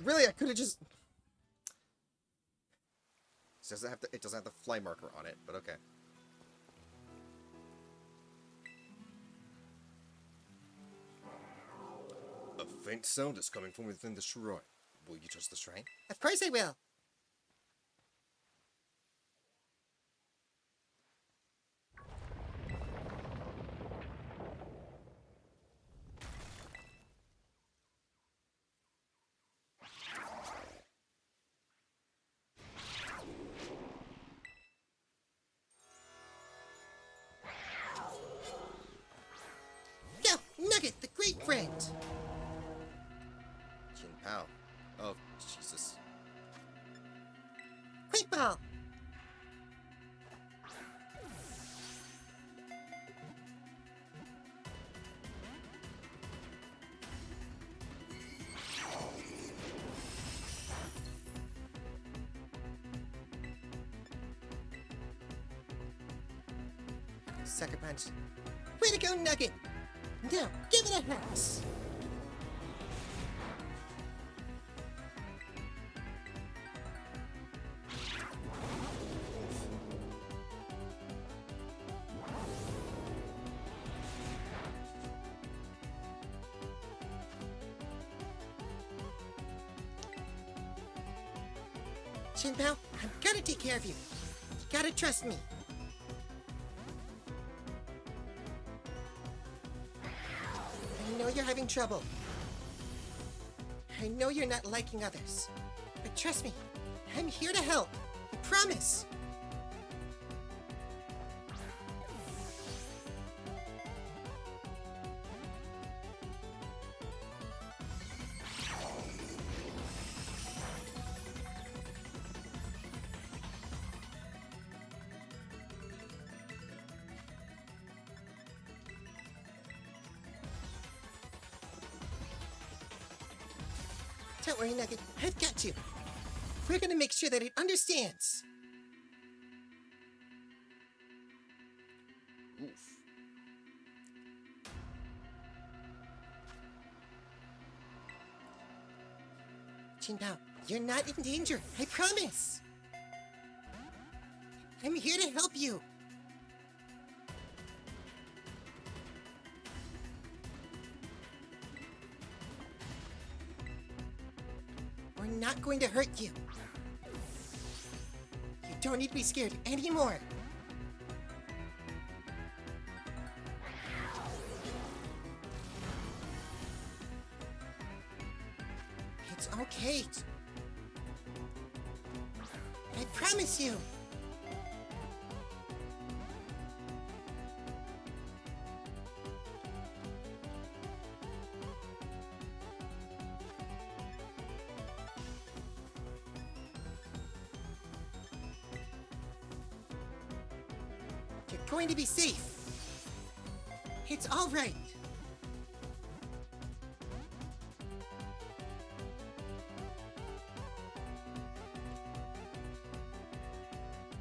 Really? I could have just... it doesn't have the fly marker on it, but okay. A faint sound is coming from within the shrine. Will you touch the shrine? Of course I will. Go, Nugget, the great friend. Chin Pao. Oh, Jesus. Quick ball. Sucker punch. Way to go, Nugget. Now, give it a hex. Shinpao, I'm gonna take care of you. You gotta trust me. I know you're having trouble. I know you're not liking others. But trust me, I'm here to help. I promise. Don't worry, Nugget. I've got you. We're gonna make sure that it understands. Oof. Shinpao, you're not in danger, I promise! I'm here to help you! We're not going to hurt you. You don't need to be scared anymore. It's okay. I promise you. You're going to be safe. It's all right.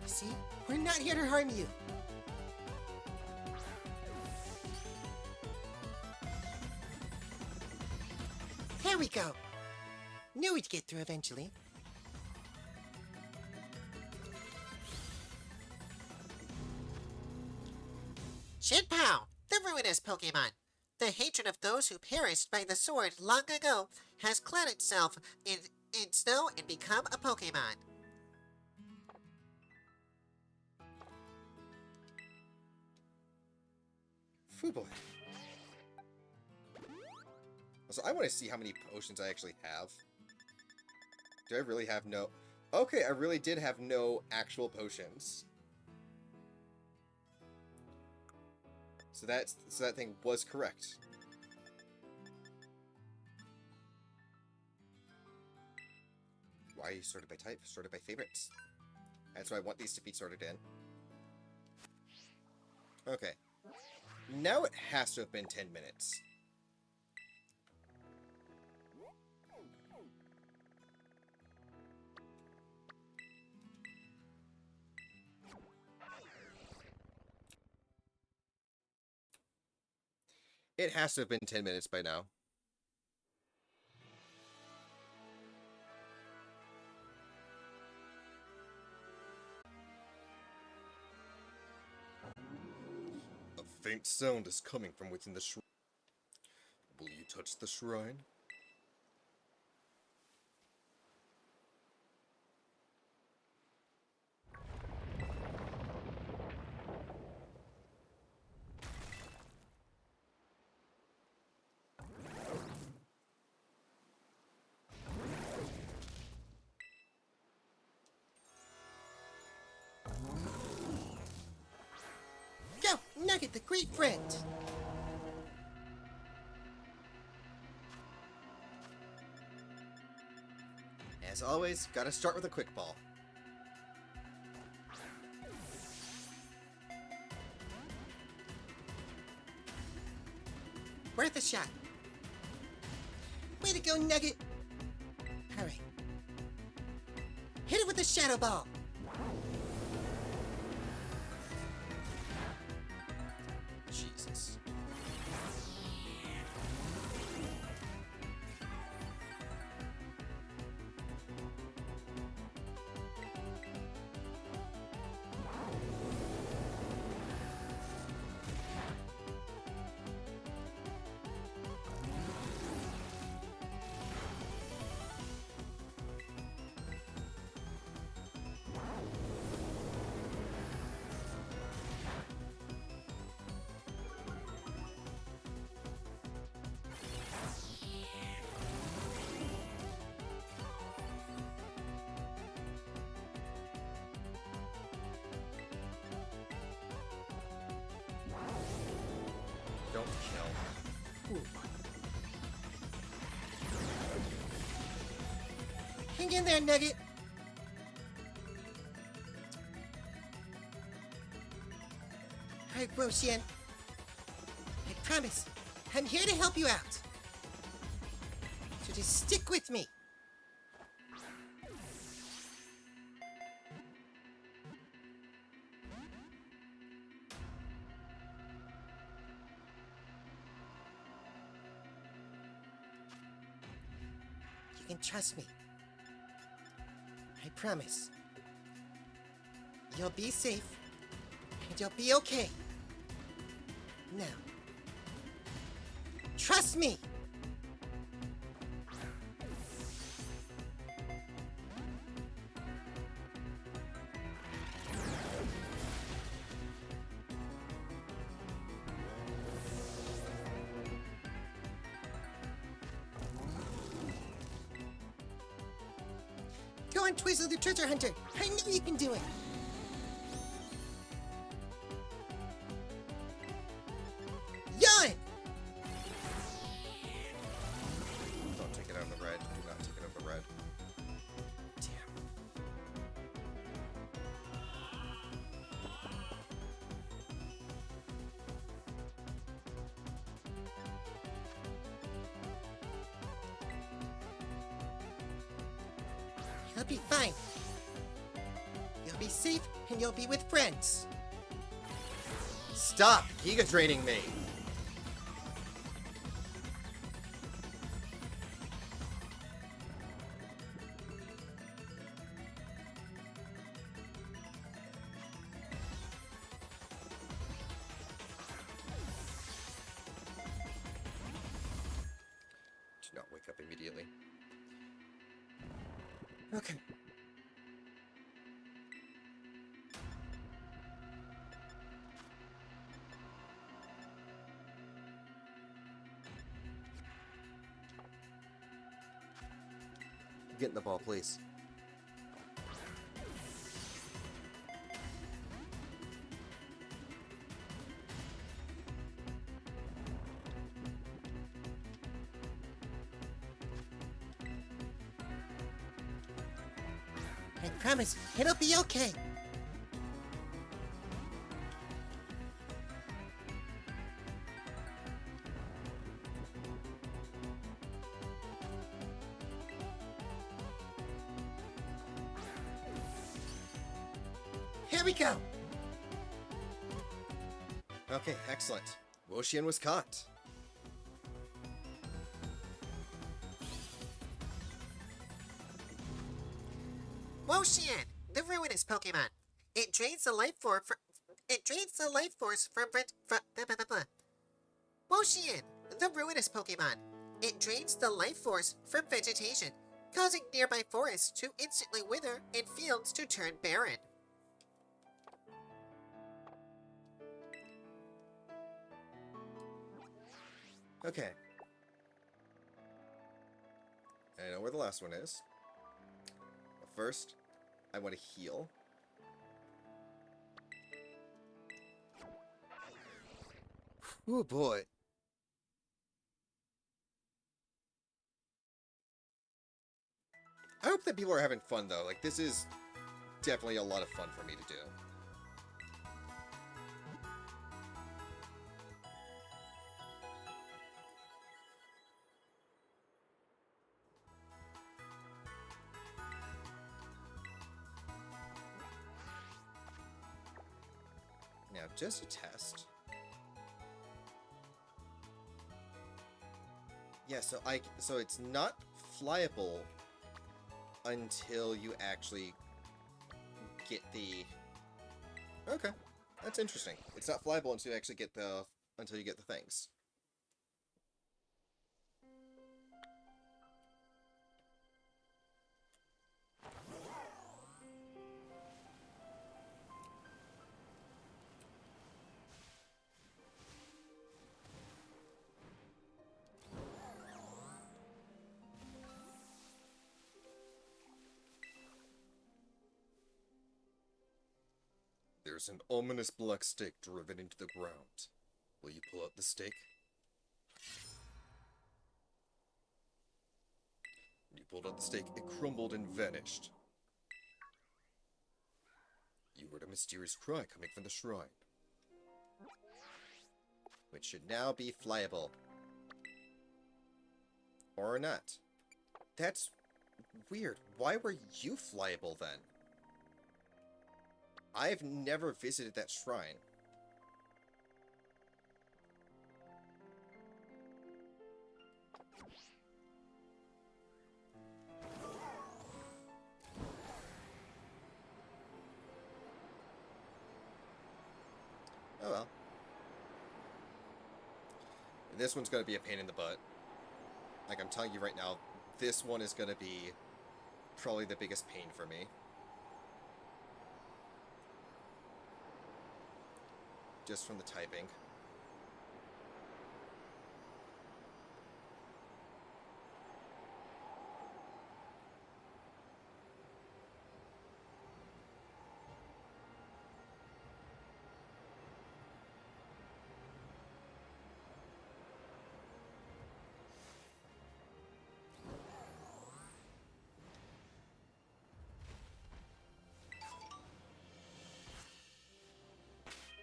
See? We're not here to harm you. There we go. Knew we'd get through eventually. Shinpao, the ruinous Pokémon. The hatred of those who perished by the sword long ago has clad itself in snow and become a Pokémon. Foo boy. So I want to see how many potions I actually have. Do I really have no... Okay, I really did have no actual potions. So that thing was correct. Why are you sorted by type? Sorted by favorites. That's why I want these to be sorted in. Okay. Now it has to have been 10 minutes. It has to have been 10 minutes by now. A faint sound is coming from within the shrine. Will you touch the shrine? Go, Nugget the Great Friend! As always, gotta start with a quick ball. Worth a shot. Way to go, Nugget! Alright. Hit it with the Shadow Ball! Jesus. Don't kill. Hang in there, Nugget! Alright, Roshan. I promise, I'm here to help you out. So just stick with me. You can trust me. I promise. You'll be safe, and you'll be okay. Now, trust me! Go on, Twizzle the treasure hunter! I know you can do it! Yawn! Don't take it out of the red. Do not take it out of the red. Damn. You'll be fine. You'll be safe, and you'll be with friends. Stop Giga draining me! Do not wake up immediately. Okay. Get in the ball, please. I promise, it'll be okay. Here we go. Okay, excellent. Woshian was caught. Woshian, the ruinous Pokemon. It drains the life force from Woshian, the ruinous Pokemon. It drains the life force from vegetation, causing nearby forests to instantly wither and fields to turn barren. Okay. I know where the last one is. But first, I want to heal. Oh boy. I hope that people are having fun, though. Like, this is definitely a lot of fun for me to do. Now, just a test. Yeah, so it's not flyable until you actually get the... Okay, that's interesting. It's not flyable until you actually get the... until you get the things. There's an ominous black stake driven into the ground. Will you pull out the stake? You pulled out the stake, it crumbled and vanished. You heard a mysterious cry coming from the shrine, which should now be flyable. Or not. That's weird. Why were you flyable then? I've never visited that shrine. This one's going to be a pain in the butt. Like, I'm telling you right now, this one is going to be probably the biggest pain for me. Just from the typing.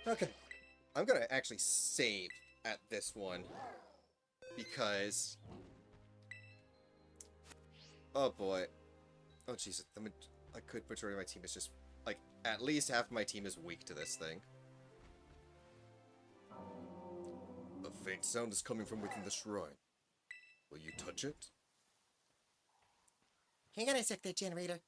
Okay. I'm gonna actually save at this one because, oh boy, oh jeez, a good majority of my team is just, like, at least half of my team is weak to this thing. A faint sound is coming from within the shrine. Will you touch it? Hang on a sec there, generator.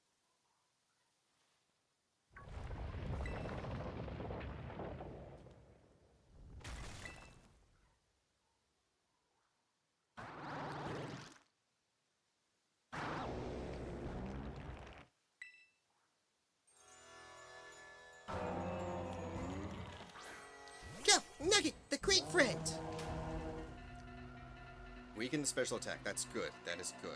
Go! Nugget, the great friend! Weaken the special attack. That's good. That is good.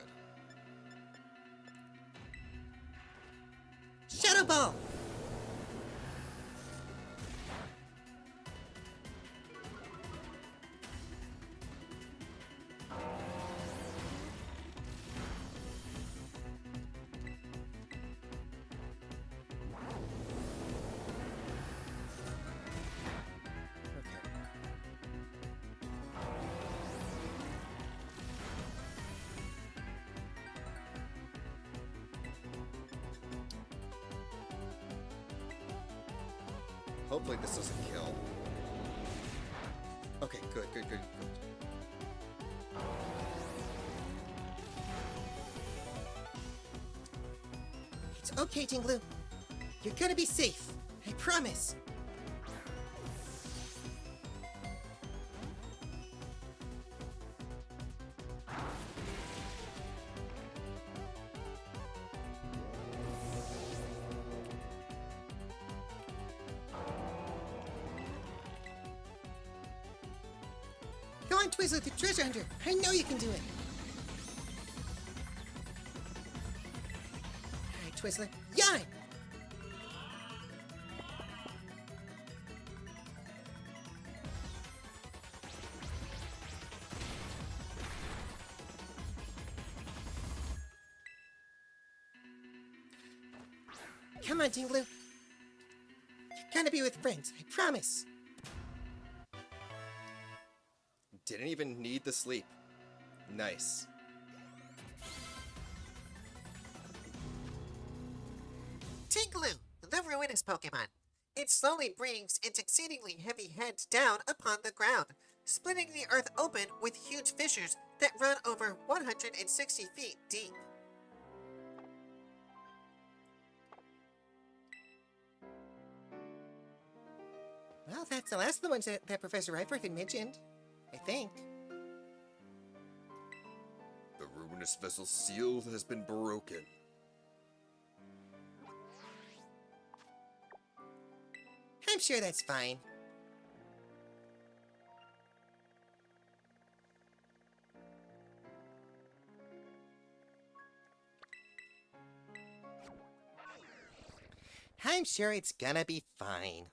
Shadow Ball! Hopefully this doesn't kill. Okay, good, good, good, good. It's okay, Tinglu. You're gonna be safe. I promise. Go on, Twizzler, the treasure hunter. I know you can do it. All right, Twizzler. Yarn! Come on, Tinglu. You're gonna be with friends. I promise. Didn't even need the sleep. Nice. Tinglu, the ruinous Pokemon. It slowly brings its exceedingly heavy head down upon the ground, splitting the earth open with huge fissures that run over 160 feet deep. Well, that's the last of the ones that Professor Ryforth had mentioned, I think. The ruinous vessel's seal has been broken. I'm sure that's fine. I'm sure it's gonna be fine.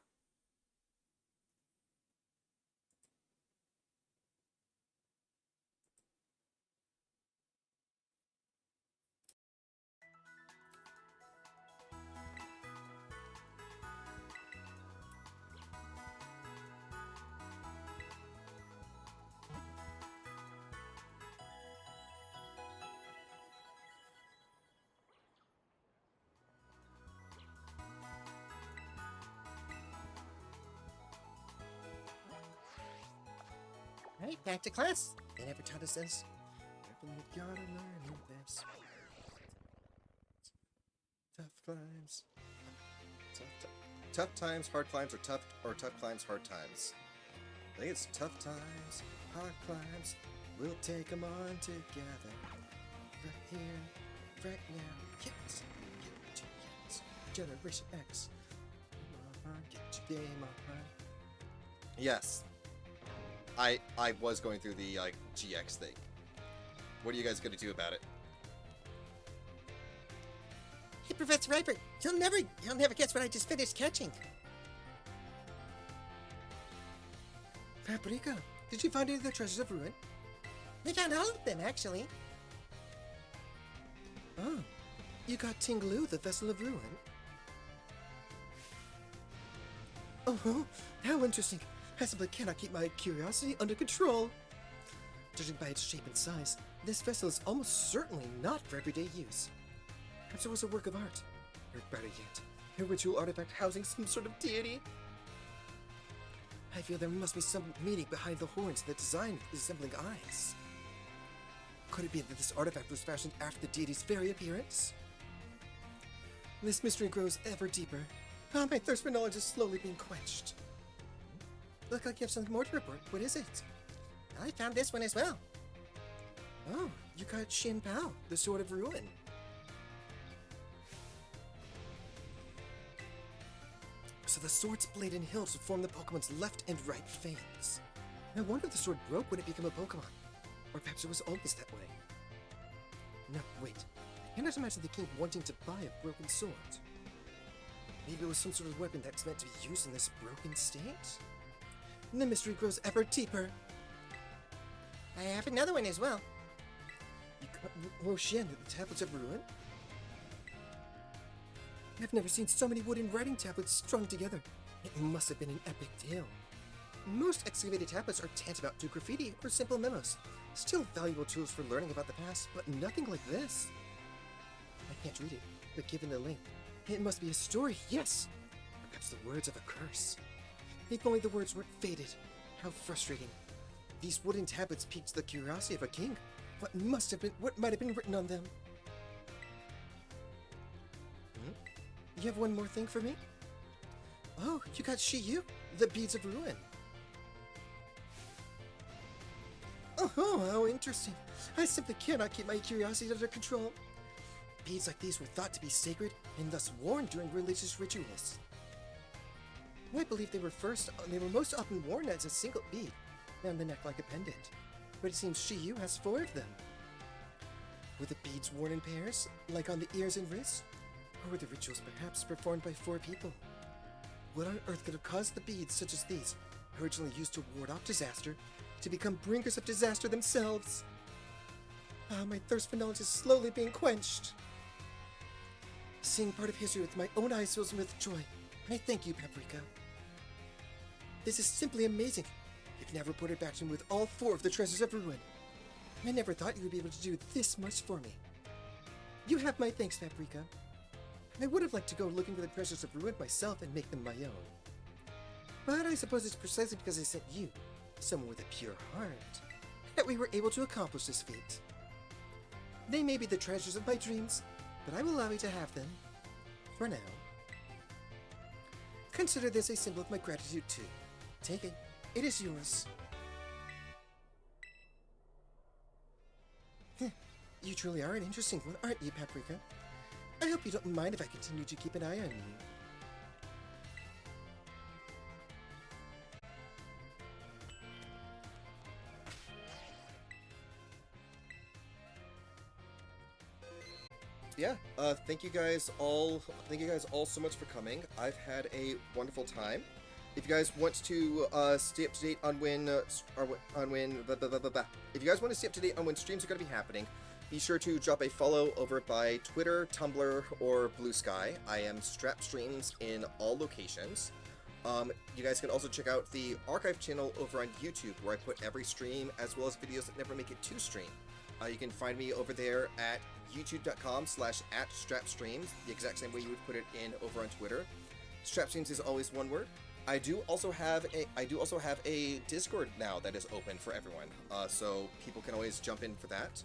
Alright, back to class. They never taught us this. You gotta learn this. Tough climbs. Tough times, hard climbs, or tough climbs, hard times. I think it's tough times, hard climbs. We'll take 'em on together. Right here, right now. Yes, yes. Generation X. Get your game on. Yes. I was going through the GX thing. What are you guys gonna do about it? Hey, Professor Riper, you'll never guess what I just finished catching. Paprika, did you find any of the treasures of ruin? We found all of them, actually. Oh, you got Tinglu, the Vessel of Ruin. Oh, how interesting. I simply cannot keep my curiosity under control. Judging by its shape and size, this vessel is almost certainly not for everyday use. Perhaps it was a work of art, or better yet, a ritual artifact housing some sort of deity. I feel there must be some meaning behind the horns and the design resembling eyes. Could it be that this artifact was fashioned after the deity's very appearance? This mystery grows ever deeper. My thirst for knowledge is slowly being quenched. Look like you have something more to report. What is it? I found this one as well. Oh, you got Shin Pao, the Sword of Ruin. So the sword's blade and hilts would form the Pokemon's left and right fangs. I wonder if the sword broke when it became a Pokemon. Or perhaps it was always that way. No, wait. I cannot imagine the king wanting to buy a broken sword. Maybe it was some sort of weapon that's meant to be used in this broken state? And the mystery grows ever deeper. I have another one as well. You got Roshin, the Tablets of Ruin? I've never seen so many wooden writing tablets strung together. It must have been an epic tale. Most excavated tablets are tantamount to graffiti or simple memos. Still valuable tools for learning about the past, but nothing like this. I can't read it, but given the length, it must be a story, yes! Or perhaps the words of a curse. If only the words weren't faded. How frustrating. These wooden tablets piqued the curiosity of a king. What might have been written on them? You have one more thing for me? Oh, you got Shiyu, the Beads of Ruin. Oh, how interesting. I simply cannot keep my curiosity under control. Beads like these were thought to be sacred and thus worn during religious rituals. I believe they were most often worn as a single bead, around the neck like a pendant. But it seems Shiyu has 4 of them. Were the beads worn in pairs, like on the ears and wrists? Or were the rituals perhaps performed by 4 people? What on earth could have caused the beads such as these, originally used to ward off disaster, to become bringers of disaster themselves? Ah, my thirst for knowledge is slowly being quenched. Seeing part of history with my own eyes fills me with joy, and I thank you, Paprika. This is simply amazing. You've now reported back to me with all 4 of the treasures of ruin. I never thought you would be able to do this much for me. You have my thanks, Paprika. I would have liked to go looking for the treasures of ruin myself and make them my own. But I suppose it's precisely because I sent you, someone with a pure heart, that we were able to accomplish this feat. They may be the treasures of my dreams, but I will allow you to have them. For now. Consider this a symbol of my gratitude too. Take it. It is yours. You truly are an interesting one, aren't you, Paprika? I hope you don't mind if I continue to keep an eye on you. Yeah, thank you guys all so much for coming. I've had a wonderful time. If you guys want to stay up to date on when if you guys want to stay up to date on when streams are going to be happening, be sure to drop a follow over by Twitter, Tumblr, or Blue Sky. I am Strap Streams in all locations. You guys can also check out the archive channel over on YouTube, where I put every stream as well as videos that never make it to stream. You can find me over there at youtube.com/@strapstreams, the exact same way you would put it in over on Twitter. Strapstreams is always one word. I do also have a Discord now that is open for everyone, so people can always jump in for that.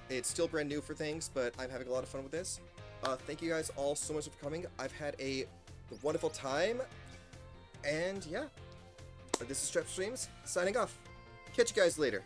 It's still brand new for things, but I'm having a lot of fun with this. Thank you guys all so much for coming. I've had a wonderful time, and yeah, This is Strep Streams, signing off. Catch you guys later.